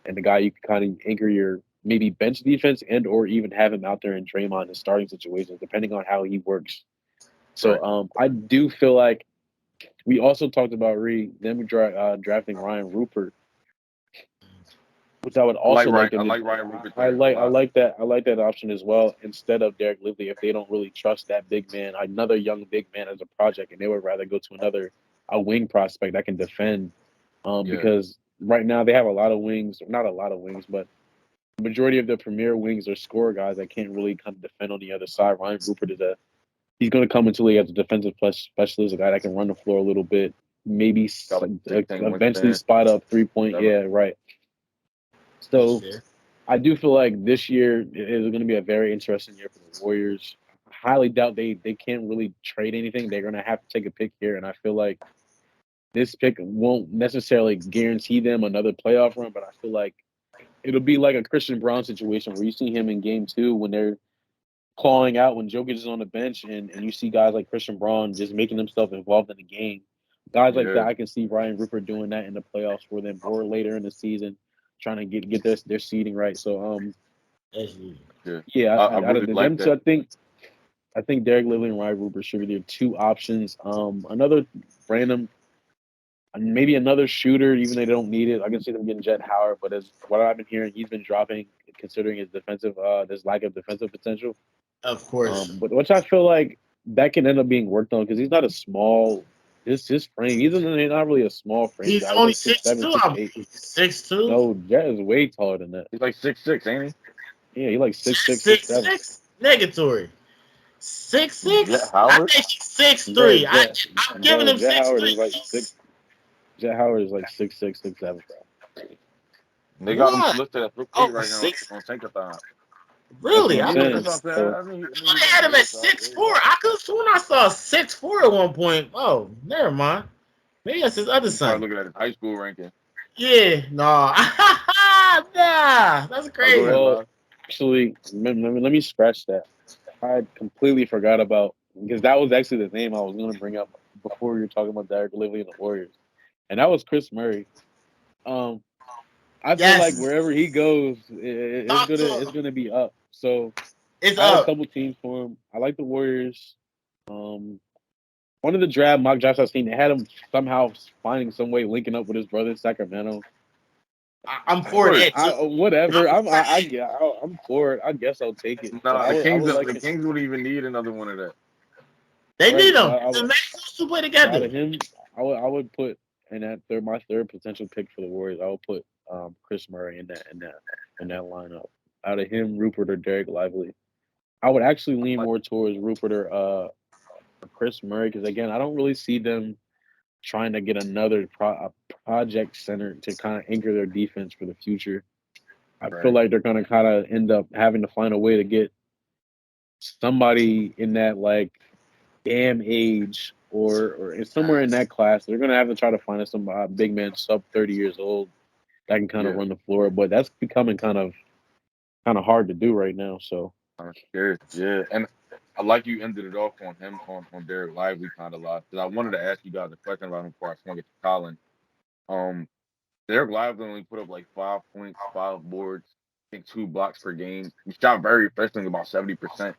and the guy you can kind of anchor your maybe bench defense and or even have him out there in Draymond in starting situations, depending on how he works. So Right. I do feel like we also talked about them drafting Ryan Rupert, which I would also like them I to. like Ryan Rupert I there a like I lot. like that I like that option as well instead of Derek Lively if they don't really trust that big man, another young big man as a project, and they would rather go to a wing prospect that can defend. Yeah. Because right now they have a lot of wings, not a lot of wings, but the majority of the premier wings are score guys that can't really kind of defend on the other side. Ryan Rupert he's going to come into the league as a defensive specialist, a guy that can run the floor a little bit, maybe Got like 16 eventually wingspan, spot up 3 point. 7. Yeah, right. That's So fair. I do feel like this year is going to be a very interesting year for the Warriors. I highly doubt they can't really trade anything. They're going to have to take a pick here, and I feel like this pick won't necessarily guarantee them another playoff run, but I feel like it'll be like a Christian Brown situation where you see him in game 2 when they're clawing out when Jokic is on the bench and you see guys like Christian Braun just making himself involved in the game. Guys like Yeah. that, I can see Ryan Rupert doing that in the playoffs for them or later in the season, trying to get their seeding right. So Yeah. yeah, I out really of like them two, that. I think Derek Lively and Ryan Rupert should be their two options. Another random maybe another shooter, even they don't need it. I can see them getting Jet Howard, but as what I've been hearing, he's been dropping considering his lack of defensive potential. Of course. But which I feel like that can end up being worked on because he's not a small. His frame, he's not really a small frame He's guy. He's only like 6'7", 6'2", I 6'8". believe. 6'2". No, Jet is way taller than that. He's like 6'6", ain't Yeah, he's like 6'6", 6'7". 6'6". Negatory. he? Jet 6'6". I Howard. think he's 6'3". Bro, Jet, I'm giving bro, him Jet Howard is 6'3". like six. Jet Howard is like 6'6", 6'7", bro. They got him What? listed at 6'8" Oh, right now 6. on Tankathon. That's what Really? I'm I Yeah, thought that's saying. what I'm saying. So I knew he they was on had the him at little side. 6'4". I could have sworn I saw 6'4" at one point. Oh, never mind. Maybe that's his other He's probably son. looking at his high school ranking. Yeah, no. Nah, that's Oh, go ahead, crazy. well, Rob. actually, let me scratch that. I completely forgot about because that was actually the name I was going to bring up before we were talking about Derek Lively and the Warriors, and that was Chris Murray. Um, I feel like Yes. wherever he goes, Talk to it's him. gonna be up. So It's I had a up. couple teams for him. I like the Warriors. Um, one of the mock drafts I've seen, they had him somehow finding some way linking up with his brother in Sacramento. I'm for that too. Whatever. I'm for that. I'm for it. I guess I'll take it. But Nah, the I Kings, would like the him. Kings wouldn't even need another one of that. They need Right. So them. The Maxwell to play out together. of him, I would put in my third potential pick for the Warriors. I would put Chris Murray in that lineup. Out of him, Rupert or Derek Lively. I would actually lean Like, more towards Rupert or Chris Murray because again, I don't really see them trying to get another project center to kind of anchor their defense for the future. I feel right. like they're going to kind of end up having to find a way to get somebody in that like damn age or it's somewhere in that class. They're gonna have to try to find some big man sub 30 years old that can kind of Yeah, run the floor, but that's becoming kind of hard to do right now. So I'm scared. Yeah, and I like you ended it off on him on Derek Lively kind of lot because I wanted to ask you guys a question about him before I swung it to Colin. Um, Derek Lively only put up like 5 points, 5 boards, I think 2 blocks per game. He shot very efficiently, about 70%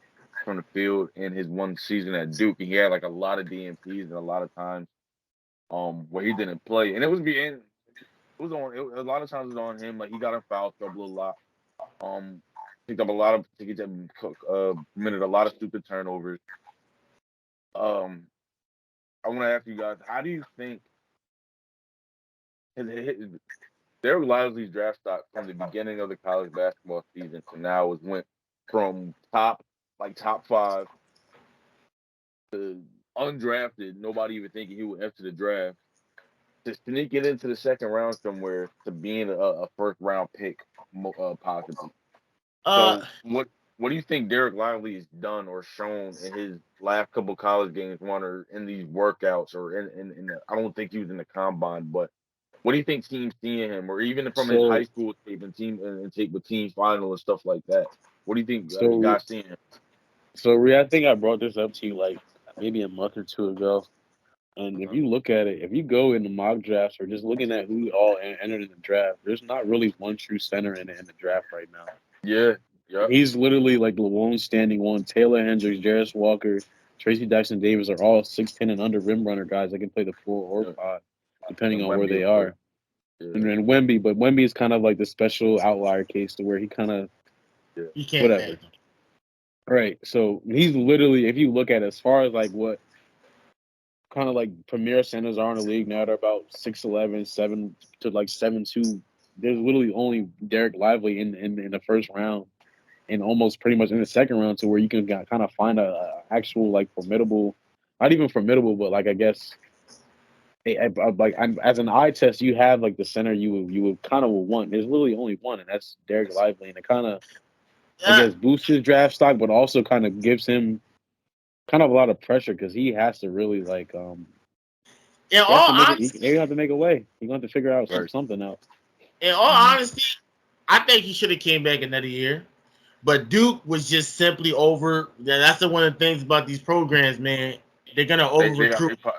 from the field in his one season at Duke. And he had like a lot of DMPs and a lot of times where he didn't play, and it was on a lot of times it was on him. Like he got in foul trouble a lot. Um, picked up a lot of committed a lot of stupid turnovers. Um, I want to ask you guys, how do you think his Derek Lively's draft stock from the beginning of the college basketball season to now has went from top 5 to undrafted, nobody even thinking he would enter the draft, to sneaking into the second round somewhere to being a first round pick, possibly. Uh, So what do you think Derek Lively has done or shown in his last couple college games, one or in these workouts or in the, I don't think he was in the combine, but what do you think teams seeing him, or even from his high so school tape and tape with team final and stuff like that? What do you think so guys seeing him? so Rhea, I think I brought this up to you like maybe a month or two ago. And if Uh-huh. you look at it, if you go in the mock drafts or just looking at who all entered in the draft, there's not really one true center in the draft right now. Yeah, yep, He's literally like the lone standing one. Taylor Hendricks, Jarris Walker, Tracy Jackson Davis are all 6'10" and under rim runner guys that can play the 4 or yeah. 5, depending And on where Wemby, they of course. are. And Yeah, then Wemby, but Wemby is kind of like the special outlier case to where he kind of yeah, you can't whatever. back him. Right. So he's literally, if you look at it, as far as like what kind of like premier centers are in the league now, they're about 6'11", 7 to like 7'2". There's literally only Derek Lively in the first round and almost pretty much in the second round to where you can kind of find a actual like formidable, not even formidable, but like I guess as an eye test, you have like the center you would kind of want. There's literally only one, and that's Derek Lively, and it kind of I Uh, guess boosts his draft stock, but also kind of gives him kind of a lot of pressure because he has to really like in he has all to make it. honesty, He have to make a way. He's going to have to figure out right. something out. in all Mhm. honesty, I think he should have came back another year. But Duke was just simply over. That's the one of the things about these programs, man. They're gonna over They got recruit. they, pro-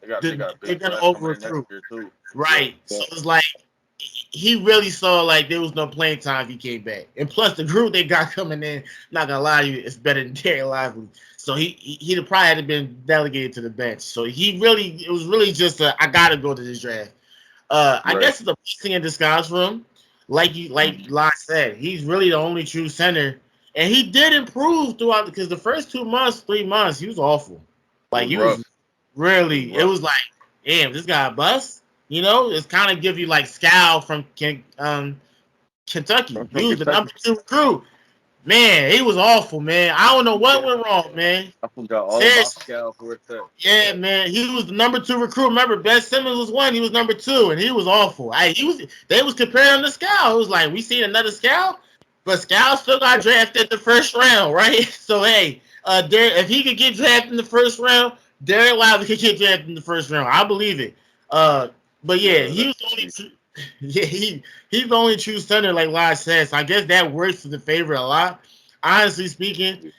they got a They're big gonna class over coming in next recruit, year too. Yep. right? Yeah. So it's like he really saw like there was no playing time if he came back. And plus the group they got coming in, not gonna lie to you, it's better than Derek Lively. So he'd probably had been delegated to the bench. So it was really just a I gotta go to this draft. I Right. guess it's a blessing in disguise for him. Like Mhm. Locke said, he's really the only true center, and he did improve throughout because the first 2 months, 3 months, he was awful. It Like was he rough. was It was really, it rough. was like, damn, this guy a bust. You know, it's kind of give you like Scal from Kentucky. From He was the Kentucky. number 2 recruit. Man, he was awful, man. I don't know what Yeah. went wrong, man. I forgot all about Seriously. Scal for a sec. Yeah, man, he was the number 2 recruit. Remember, Ben Simmons was 1. He was number 2, and he was awful. They was comparing him to Scal. It was like we seen another Scal, but Scal still got drafted in the first round, right? So hey, if he could get drafted in the first round, Derek Lively could get drafted in the first round. I believe it. But yeah, Yeah, he that's was the only. Yeah, he's the only true center, like Lodge says. So I guess that works to the favor a lot. Honestly speaking,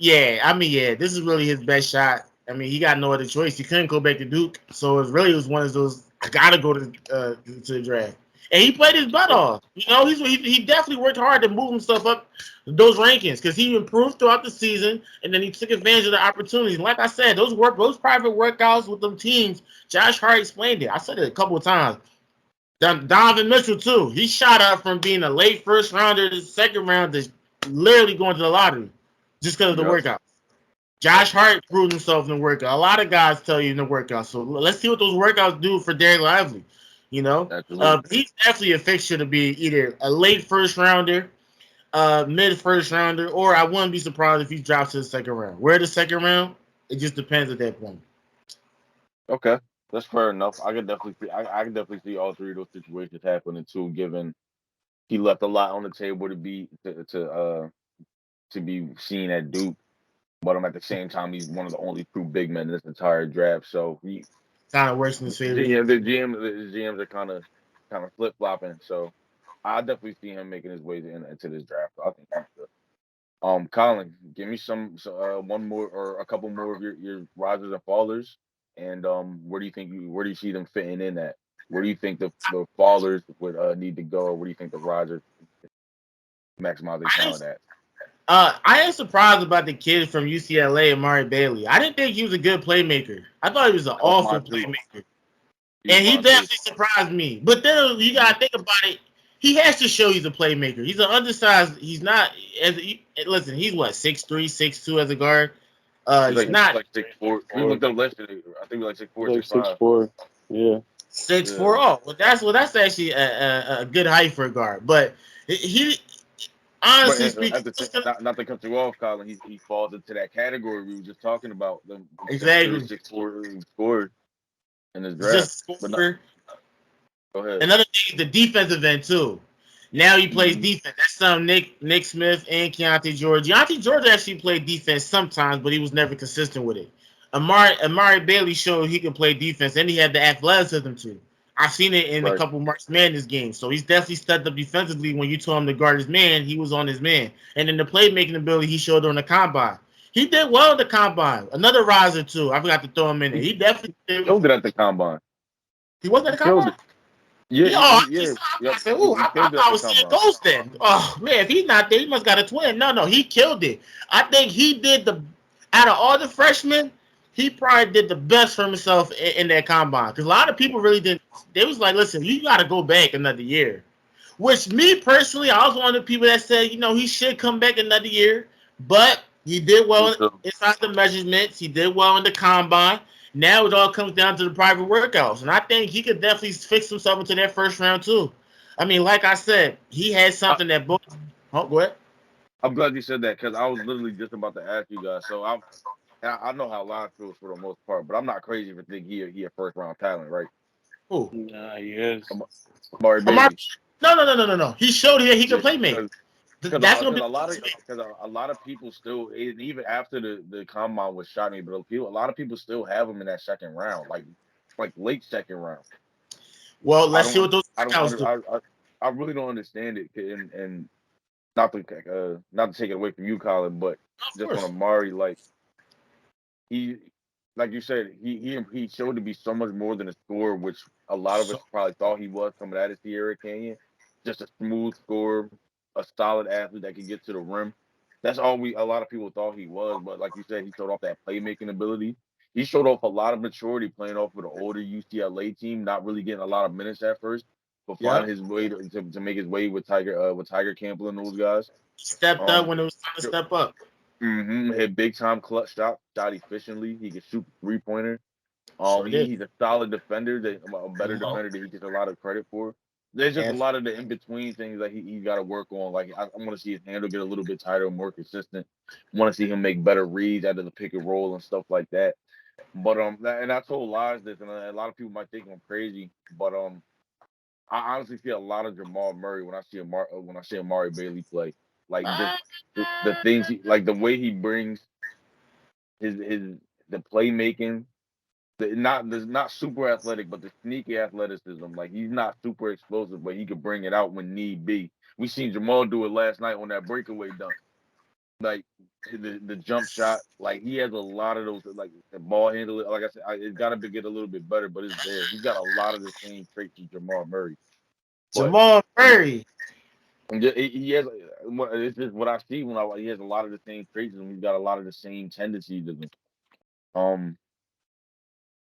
yeah, I mean, yeah, this is really his best shot. I mean, he got no other choice. He couldn't go back to Duke, so it was one of those. I gotta go to the draft, and he played his butt yeah. off. You know, he definitely worked hard to move himself up those rankings because he improved throughout the season, and then he took advantage of the opportunities. Like I said, those private workouts with them teams. Josh Hart explained it. I said it a couple of times. Donovan Mitchell too. He shot up from being a late first rounder to second round to literally going to the lottery just because of the Yep. workout. Yep. Josh Hart proved himself in the workout. A lot of guys tell you in the workout. So let's see what those workouts do for Derek Lively. You know, Absolutely. he's definitely a fixture to be either a late first rounder, mid first rounder, or I wouldn't be surprised if he drops to the second round. Where the second round, it just depends at that point. Okay. That's fair enough. I can definitely see all three of those situations happening too, given he left a lot on the table to be seen at Duke. But at the same time, he's one of the only true big men in this entire draft. So Kind of worse in his favor. the GMs are kind of flip flopping. So I definitely see him making his way into this draft. I think he's good. Colin, give me one more or a couple more of your risers and fallers, and where do you see them fitting in at? Where do you think the fallers would need to go, or where do you think the risers maximize their talent at? I am surprised about the kid from UCLA, Amari Bailey. I didn't think he was a good playmaker. I thought he was an awful playmaker. And he definitely surprised me. But then you gotta think about it. He has to show he's a playmaker. He's an undersized. He's not listen. He's what 6'3", 6'2" as a guard. He's not like 6'4". We looked up last year. I think like 6'4", like 6'5". 6'4". Yeah. 6'4". Oh, well, that's actually a good height for a guard. But he honestly speaking, not to cut you off, Colin. He falls into that category we were just talking about. The exactly 6'4" scored in this draft. Just score. Go ahead. Another thing is the defensive end too. Now he plays defense. That's something Nick Smith and Keontae George. Keontae George actually played defense sometimes, but he was never consistent with it. Amari Bailey showed he can play defense, and he had the athleticism too. I've seen it in a couple March Madness games. So he's definitely stepped up defensively. When you told him to guard his man, he was on his man. And then the playmaking ability he showed on the combine. He did well at the combine. Another riser too. I forgot to throw him in there. He definitely did. Killed it at the combine. He wasn't at the combine? Yeah. I said, "Ooh, I thought I was seeing ghosts then." Oh man, if he's not there, he must got a twin. No, he killed it. I think he did out of all the freshmen, he probably did the best for himself in that combine. Because a lot of people really didn't. They was like, "Listen, you got to go back another year." Which me personally, I was one of the people that said, he should come back another year. But he did well inside the measurements. He did well in the combine. Now it all comes down to the private workouts. And I think he could definitely fix himself into that first round, too. I mean, like I said, he had something that both. Oh, go ahead. I'm glad you said that because I was literally just about to ask you guys. So I know how Lon feels for the most part, but I'm not crazy for thinking he a first round talent, right? Who? Nah, he is. Amari Bailey. No. He showed that he could play make. That's gonna be a lot of people still, even after the combine was shot me, but a lot of people still have him in that second round, like late second round. Well, let's see what those scouts do. I really don't understand it, and not to take it away from you, Colin, but just on Amari, like you said, he showed to be so much more than a scorer, which a lot of us probably thought he was coming out of Sierra Canyon. Just a smooth scorer, a solid athlete that could get to the rim. That's all a lot of people thought he was. But like you said, he showed off that playmaking ability. He showed off a lot of maturity playing off with an older UCLA team, not really getting a lot of minutes at first, but finding his way to make his way with Tiger Campbell and those guys. Stepped up when it was time to step up. Hit big time clutch shot efficiently. He can shoot 3-pointer. He's a solid defender, a better defender that he gets a lot of credit for. There's just a lot of the in between things that he's got to work on. Like I want to see his handle get a little bit tighter, more consistent. I want to see him make better reads out of the pick and roll and stuff like that. But and I told Lies this, and a lot of people might think I'm crazy, but I honestly see a lot of Jamal Murray when I see Amari Bailey play. Like just the things like the way he brings the playmaking. Not super athletic, but the sneaky athleticism. Like he's not super explosive, but he could bring it out when need be. We seen Jamal do it last night on that breakaway dunk. Like the jump shot, like he has a lot of those. Like the ball handling, like I said, it's got to get a little bit better, but it's there. He's got a lot of the same traits as Jamal Murray. Jamal Murray. He has. It's just what I see when he has a lot of the same traits, and he's got a lot of the same tendencies as him.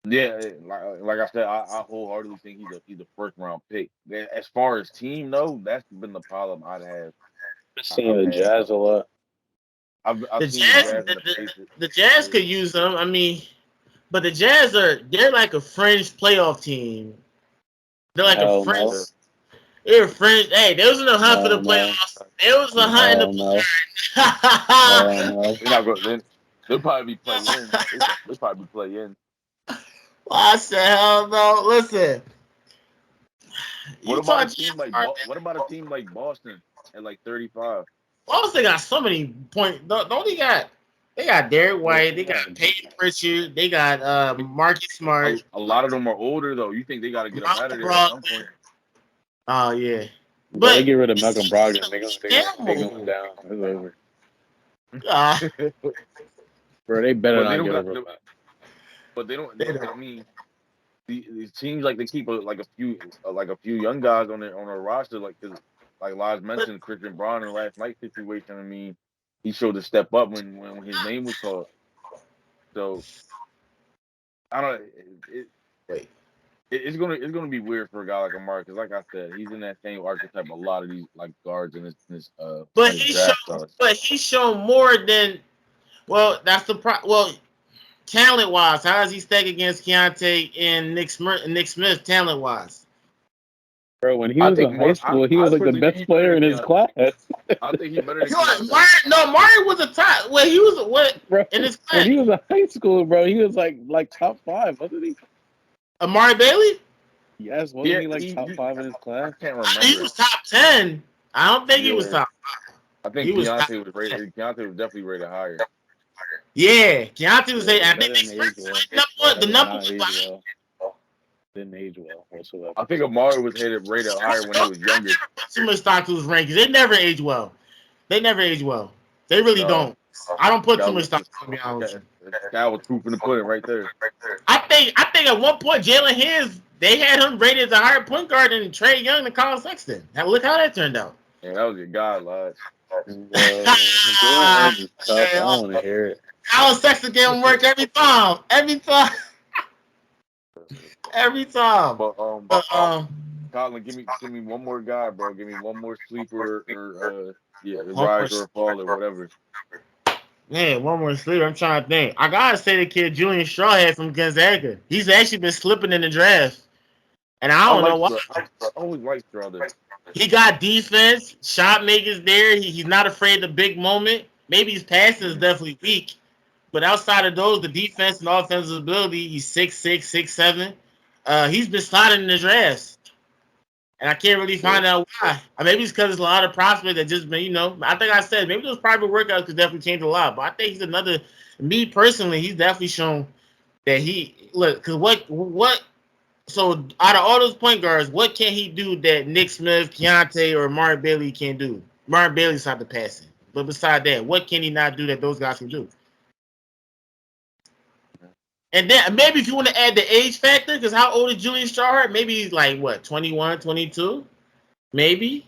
Yeah, like I said, I wholeheartedly think he's a first round pick. As far as team though, that's been the problem I'd have. I've seen the Jazz a lot. I've seen the Jazz could use them. I mean, but the Jazz they're like a fringe playoff team. They're like a fringe. They're fringe. Hey, there was no hunt for the playoffs. There was a hunt in the playoffs. They'll probably be play-in. They'll probably be play-in. I said, hell no. Listen. What about a team like Boston at like 35? Boston got so many points. Don't he got? They got Derek White. They got Peyton Pritchard. They got Marcus Smart. A lot of them are older though. You think they got to get up out of there at some point? Oh yeah, But they but get rid of Malcolm Brogdon. They Campbell. going down. It's over. Uh, Bro, they better But they not don't get got. rid of But they don't. I mean, it seems like they keep a few young guys on their roster. Like Lodge mentioned, Christian Braun in the last night situation. I mean, he showed a step up when his name was called. So I don't. wait. It's gonna be weird for a guy like Amari because, like I said, he's in that same archetype. A lot of these like guards in this But in his he draft showed. class. But he showed more than. Well, that's the well. Talent wise, how does he stack against Keontae and Nick Smith? Talent wise, Bro, when he I was think in high school, he was like the best player in his class. I think he's better than Mari was a top. Well, he was what Bro, in his class? when he was in high school, bro, he was like top 5, wasn't he? Amari Bailey? Yes, wasn't he like top 5 in his class? I can't remember. He was top 10. I don't think he was Yeah. top 5. I think He was Keontae was rated. Keontae was definitely rated higher. Yeah, Keontae was. Yeah, I that think didn't age well. the number Not one. age well. Didn't age well whatsoever. I think Amari was rated higher when he was younger. Too much stock to his rankings. They never age well. They never age well. They really don't. I don't put too much stock to be honest. That was proof in the pudding right there. I think at one point Jalen Hines, they had him rated as a higher point guard than Trae Young and Colin Sexton. Now look how that turned out. Yeah, that was your guy, Lodge. I don't want to hear it. Colin Sexton gave him work every time. Every time. But Colin, give me one more guy, bro. Give me one more sleeper or rise or fall or whatever. Man, one more sleeper. I'm trying to think. I gotta say the kid Julian Strawhead from Gonzaga. He's actually been slipping in the draft, and I don't know why. I always liked Strawhead. He got defense, shot makers there. He's not afraid of the big moment. Maybe his passing is definitely weak, but outside of those, the defense and offensive ability, he's 6'6", 6'7". He's been sliding in the drafts. And I can't really find out why. Maybe it's because there's a lot of prospects that just been, I think I said maybe those private workouts could definitely change a lot. But I think he's another. Me personally, he's definitely shown that because what. So out of all those point guards, what can he do that Nick Smith, Keontae, or Martin Bailey can't do? Martin Bailey's not the passing, but beside that, what can he not do that those guys can do? And then maybe if you want to add the age factor, because how old is Julian Strawhead? Maybe he's like, what, 21, 22? Maybe.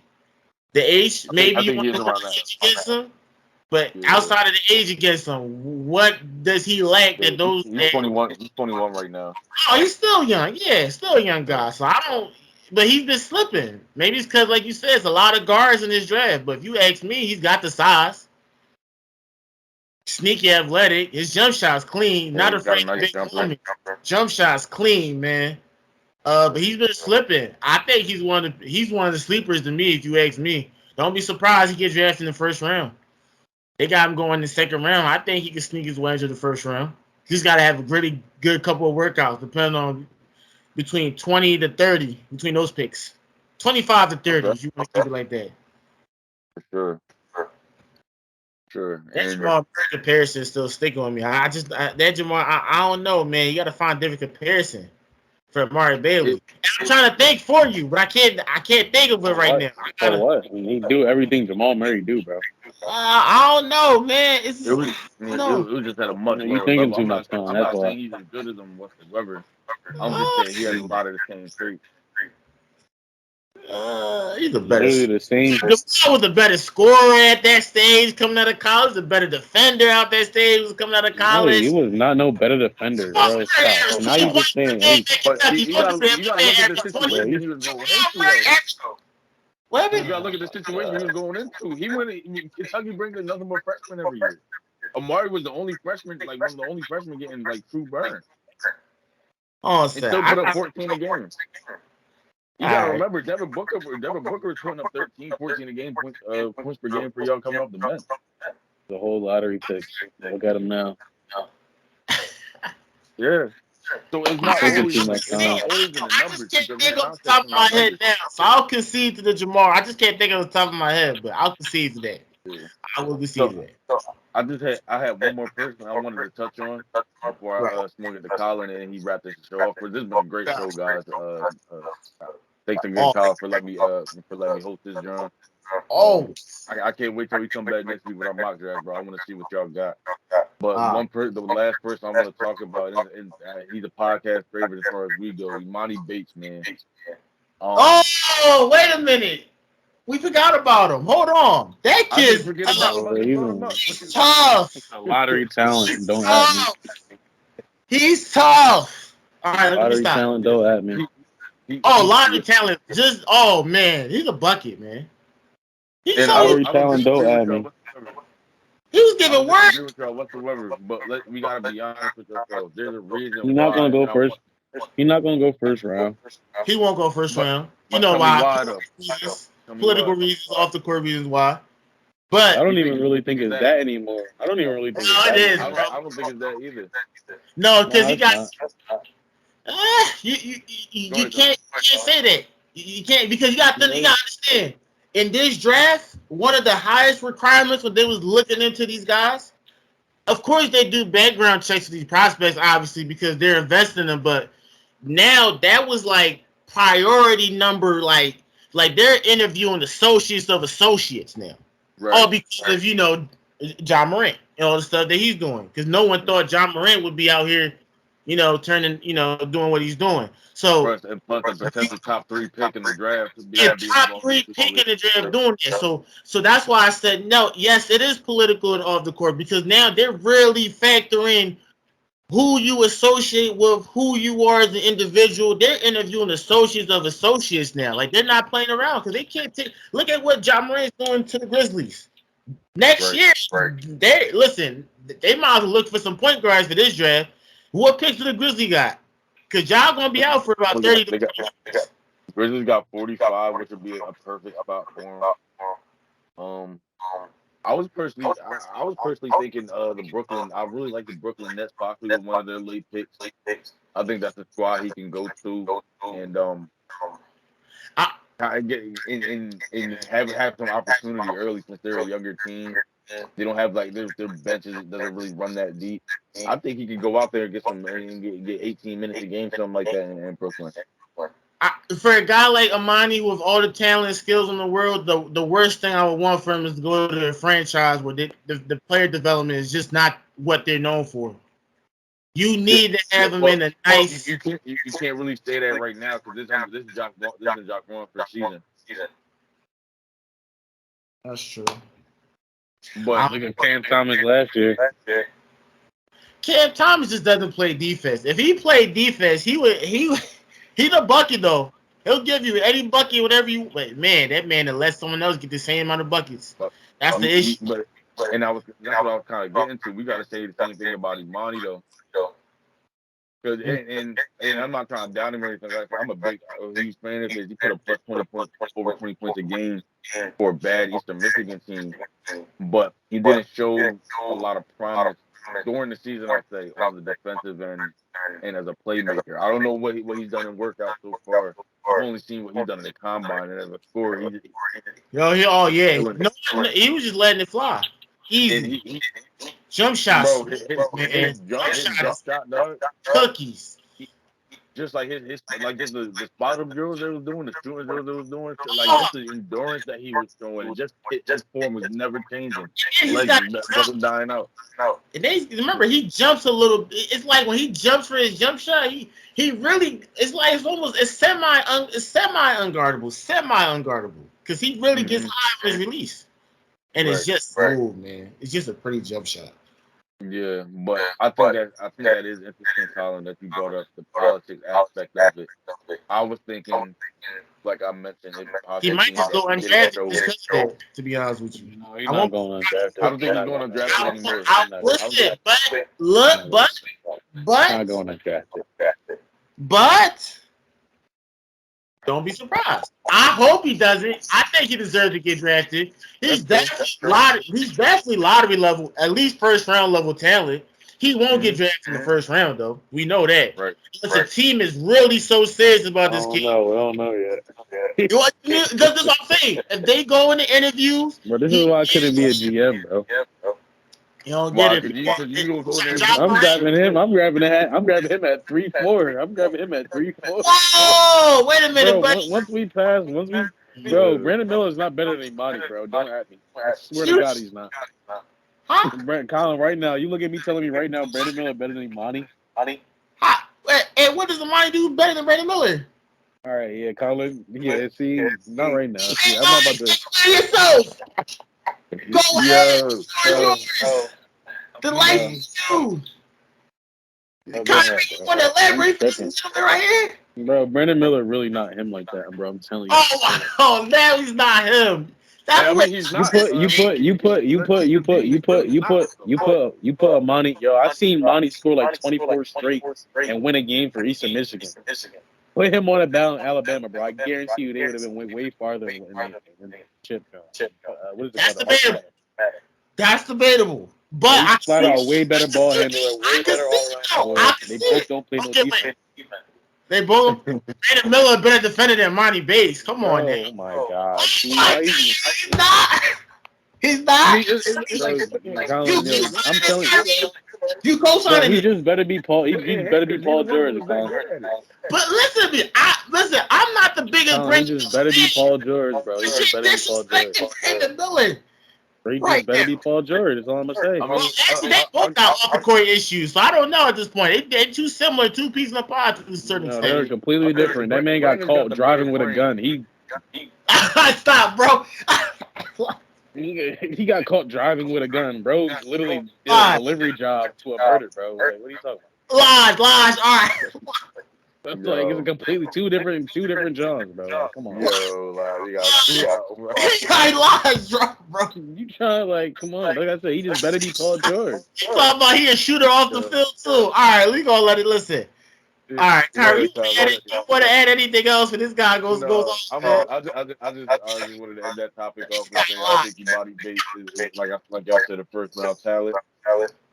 The age, maybe you want to age against him. But outside of the age against him, what does he lack that those... He's 21. He's 21 right now. Oh, he's still young. Yeah, still a young guy. So I don't... But he's been slipping. Maybe it's because, like you said, it's a lot of guards in this draft. But if you ask me, he's got the size. Sneaky athletic. His jump shot's clean. Not afraid of big homie. Jump shot's clean, man. But he's been slipping. I think he's one of the sleepers to me, if you ask me. Don't be surprised he gets drafted in the first round. They got him going in the second round. I think he can sneak his way into the first round. He's got to have a really good couple of workouts, depending on between 20 to 30, between those picks. 25 to 30, if you want to keep it like that. For sure. That Jamal Murray comparison is still sticking with me. That Jamal, I don't know, man. You got to find a different comparison for Amari Bailey. I'm trying to think for you, but I can't think of it right now. For what? I mean, he do everything Jamal Murray do, bro. I don't know, man. It was just at a much lower level. I'm not saying he's as good as him whatsoever. I'm just saying he has a lot of the same traits. He's a better. The same. Jamal was a better scorer at that stage coming out of college. A better defender out that stage was coming out of college. No, he was not no better defender, bro. Stop. Now you just saying, hey, but you gotta look at the situation he was going into. You gotta look at the situation he was going into. Kentucky brings in nothing but freshmen every year. Amari was the only freshman, like one of the only freshmen getting like true burn. Oh, still put up 14 a game. You gotta remember, Devin Booker was putting up 13, 14 a game points per game for y'all coming off the bench. The whole lottery picks. Look at him now. Yeah. So it's not always in the numbers. I just can't think off the top of my head now. So I'll concede to the Jamal. I just can't think of the top of my head, but I'll concede to that. Yeah. I will concede that. So I had one more person I wanted to touch on before I swung it to Colin and he wrapped this show off. This has been a great show, guys. Thanks again, Colin, for letting me host this, John. I can't wait till we come back next week with our mock draft, bro. I want to see what y'all got. But the last person I want to talk about, and he's a podcast favorite as far as we go, Imani Bates, man. Wait a minute. We forgot about him. Hold on. That kid's tough. Lottery talent. Don't at me. He's tough. All right, let me stop. Talent, don't at me. Lottery talent. Man. He's a bucket, man. Lottery talent, don't at me. He was giving work. Whatsoever, but we gotta be honest with ourselves. There's a reason. He's not gonna go first. He's not gonna go first round. He won't go first round. You know why? Political reasons, off the court reasons why. But I don't even really think it's that anymore. I don't even really think it is. I don't think it's that either. No, because he got. You can't say that. You can't, because you got to understand. In this draft, one of the highest requirements when they was looking into these guys, of course they do background checks for these prospects, obviously, because they're investing in them. But now that was like priority number, like they're interviewing associates of associates now. Right. All because of, Ja Morant and all the stuff that he's doing. Because no one thought Ja Morant would be out here, turning, doing what he's doing. So and plus a potential top 3 pick in the draft. Top 3 pick in the draft doing that. So that's why I said no. Yes, it is political and off the court, because now they're really factoring who you associate with, who you are as an individual. They're interviewing associates of associates now. Like, they're not playing around, because they can't take. Look at what Ja Morant's doing to the Grizzlies. Next year, they might as well look for some point guards for this draft. What picks do the Grizzlies got? Because y'all gonna be out for about 30 to 40 years. Grizzlies got 45, which would be a perfect spot for them. I was personally thinking the Brooklyn. I really like the Brooklyn Nets possibly with one of their late picks. I think that's the squad he can go to, and have some opportunity early since they're a younger team. They don't have their benches doesn't really run that deep. I think he could go out there and get 18 minutes a game, something like that in Brooklyn. For a guy like Imani with all the talent and skills in the world, the worst thing I would want for him is to go to a franchise where the player development is just not what they're known for. You need to have him in a nice. You can't really say that right now, because this is Jock Vaughn for season. That's true. But look at Cam Thomas last year. Cam Thomas just doesn't play defense. If he played defense, he's a bucket though. He'll give you any bucket, whatever you. But man, that man to let someone else get the same amount of buckets. That's the issue. That's what I was kind of getting to. We got to say the same thing about Imani though. Because and I'm not trying to down him or anything like that. I'm a big huge fan of his. He put up plus 20 points, over 20 points a game for a bad Eastern Michigan team, but he didn't show a lot of promise during the season. I'd say on the defensive end and as a playmaker. I don't know what he's done in workouts so far. I've only seen what he's done in the combine, and as a scorer, he was just letting it fly. Easy. Jump shots. Bro, his jump shot, dog. Cookies. Just like his the bottom drills they was doing, the shooting drills they was doing, just the endurance that he was showing, his form was never changing. Never dying out. And remember, he jumps a little. It's like when he jumps for his jump shot, he really. It's semi unguardable, because he really gets high on his release, and it's just smooth, man. It's just a pretty jump shot. Yeah, but I think that is interesting, Colin, that you brought up the politics aspect of it. I was thinking, like I mentioned, he might just go undrafted, to be honest with you. No, he's not going undrafted. I don't think he's going undrafted anymore. Not going undrafted. But don't be surprised. I hope he doesn't. I think he deserves to get drafted. He's definitely lottery level, at least first round level talent. He won't get drafted in the first round, though. We know that. Right. But the team is really so serious about this kid. We don't know yet. Because that's what I'm saying. If they go in the interviews, Bro, this is why I couldn't be a GM, bro. You don't Why? get it. You go there. I'm grabbing him. I'm grabbing him at 3-4. I'm grabbing him at 3-4. Whoa! Wait a minute, Bro, buddy. Bro, Brandon Miller is not better than Imani, bro. Don't at me. I swear to God, he's not. Huh? Colin, right now, you look at me telling me right now, Brandon Miller better than Imani? Huh? And what does Imani do better than Brandon Miller? All right, yeah, Colin. Yeah, see, not right now. See, I'm not about to. Yourself. Go ahead. Yo, The life is you. Bro, Want to elaborate for this gentleman right here? Bro, Brandon Miller really not him like that, bro. I'm telling you. Oh, now he's not him. That's what he's You not. put Imani. Yo, I seen Imani score like 24 straight and win a game for Eastern Michigan. Put him on a battle in Alabama, bro. I guarantee you they would have been way farther in the chip. What is it That's called? debatable. That's debatable. But He's flat out way better ball handler, way better all around. They both don't play no defense. They both. Brandon Miller a better defender than Monty Bates. Come on, now. Oh my God! He's not. He's not. I'm telling you. You co-signing He it. just better be Paul. He just better be Paul George. But listen to me. I'm not the biggest He just better be Paul George, bro. He just better be Paul George. Brandon Miller. He just better be Paul George. That's all I'm gonna say. Actually, they both got off the court issues, so I don't know at this point. They're too similar, two pieces of pie to a certain No, extent. they're completely different. That man got caught driving with a gun. Stop, bro. He got caught driving with a gun, bro. Literally did a delivery job to a murder, bro. Like, what are you talking about? Lies. All right. That's like it's a completely two different jobs, bro. Like, come on. You got Lies, bro. You trying like, come on. Like I said, he just better be Paul George. You talking about he a shooter off the field too. All right, we gonna let it listen. All right, Kyrie, you want to add anything else for this guy goes off? I just wanted to end that topic off with saying I think Imani Bates is like y'all said, a first round talent.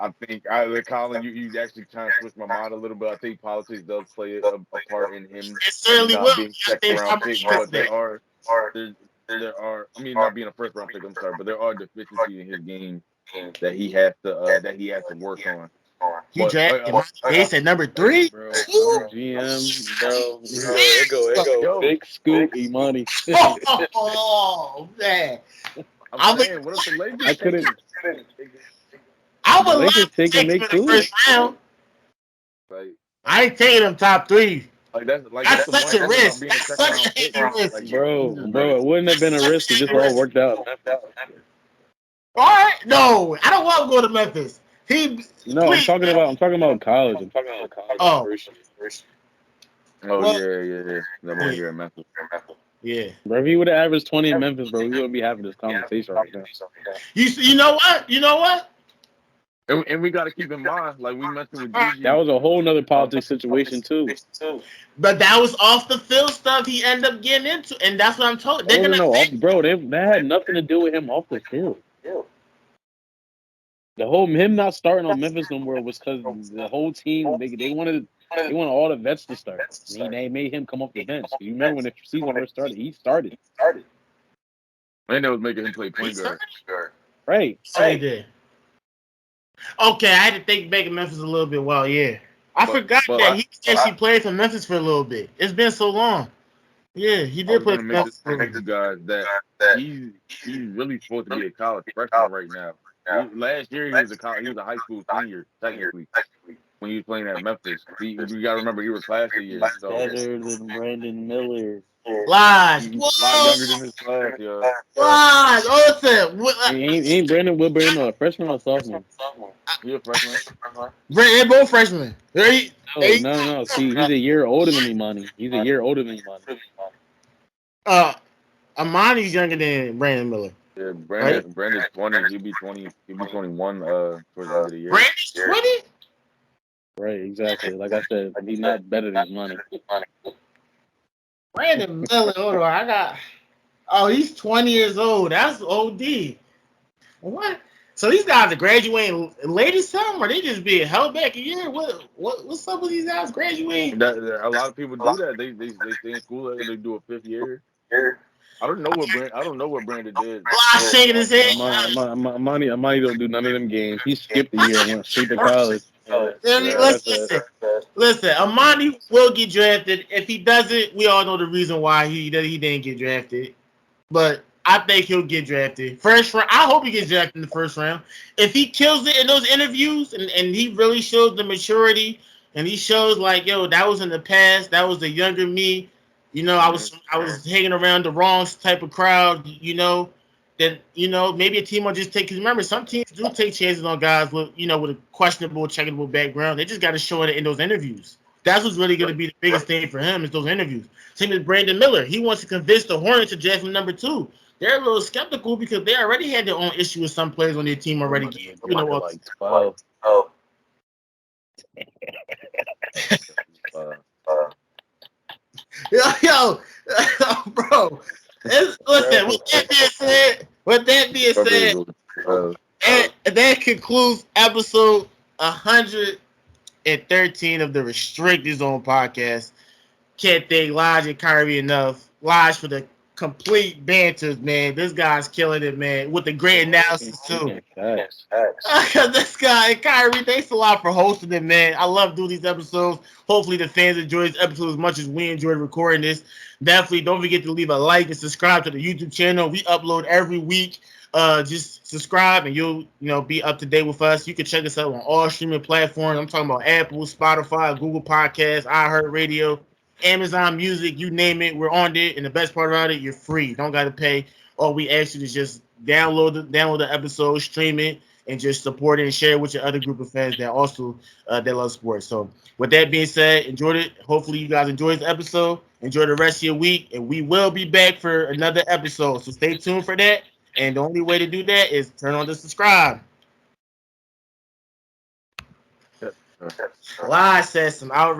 I think Colin, you actually kind of switched my mind a little bit. I think politics does play a part in him It certainly not will. being second round pick, but there are I mean not being a first round pick. I'm sorry, but there are deficiencies in his game that he has to work on. You drafted Bates at number 3? Bro, GM, bro. It go. Big scoop, Imani. Oh, man. I'm saying, what if the Lakers? I couldn't. I would love Lakers to take him in the first round. Like, I ain't taking him top 3. That's such a risk. That's such a risk. Like, bro, it wouldn't have been a risk if this all worked out. All right, no, I don't want to go to Memphis. I'm talking about college. Oh. Yeah. That one here in Memphis. Yeah. Bro, if he would have averaged 20 in Memphis, bro, we wouldn't be having this conversation right now. You know what? And we got to keep in mind, like we mentioned with Gigi. That was a whole nother politics situation, too. But that was off the field stuff he ended up getting into, and that's what I'm told. Bro, that had nothing to do with him off the field. The whole him not starting on Memphis no more was because the whole team they wanted all the vets to start. They made him come off the bench. You remember when the season first started? He started. And they was making him play point guard. Right. So he did. Okay, I had to think back in Memphis a little bit. Well, yeah, I forgot that he actually played for Memphis for a little bit. It's been so long. Yeah, he did play for Memphis. You guys that he's really supposed to be a college freshman right now. Last year he was a high school senior technically when he was playing at Memphis. You got to remember he was class a year. So. Better than Brandon Miller. Lies. He's a lot younger than his class, yo. Lies. Listen. Ain't Brandon Wilburn a freshman or sophomore? He a freshman. They're both freshmen. No. See, he's a year older than Imani. Amani's younger than Brandon Miller. Yeah, Brandon's 20. He'll be 21 towards the end of the year. Brandon's 20? Right, exactly. Like I said, he's not better than Imani. Brandon Miller, hold on. he's 20 years old. That's OD. What? So these guys are graduating late as summer. They just being held back a year. What's up with these guys graduating? A lot of people do that. They stay in school and they do a 5th year. I don't know what Brandon did. Fly shaking his head. Amani don't do none of them games. He skipped a year and went straight to college. Listen, Amani will get drafted. If he doesn't, we all know the reason why he didn't get drafted. But I think he'll get drafted. First round. I hope he gets drafted in the first round. If he kills it in those interviews and he really shows the maturity and he shows like, yo, that was in the past, that was the younger me. You know, I was hanging around the wrong type of crowd, you know, that, you know, maybe a team will just take, because remember, some teams do take chances on guys with, you know, with a questionable, checkable background. They just got to show it in those interviews. That's what's really going to be the biggest thing for him is those interviews. Same as Brandon Miller. He wants to convince the Hornets to draft him number 2. They're a little skeptical because they already had their own issue with some players on their team already. You know what? Like 12. Yo, bro. Listen, with that being said, and that concludes episode 113 of the Restricted Zone podcast. Can't thank Lodge and Kyrie enough. Lodge for the complete banters, man. This guy's killing it, man, with the great analysis too. This guy, Kyrie, thanks a lot for hosting it, man. I love doing these episodes. Hopefully the fans enjoy this episode as much as we enjoyed recording this. Definitely don't forget to leave a like and subscribe to the YouTube channel. We upload every week. Just subscribe and you'll be up to date with us. You can check us out on all streaming platforms. I'm talking about Apple, Spotify, Google Podcasts, iHeartRadio, Amazon Music, you name it, we're on it. And the best part about it, you're free. You don't got to pay. All we ask you is just download the episode, stream it, and just support it and share it with your other group of fans that also that love sports. So with that being said, enjoyed it. Hopefully you guys enjoyed the episode. Enjoy the rest of your week, and we will be back for another episode. So stay tuned for that. And the only way to do that is turn on the subscribe. Well, I said some outrageous.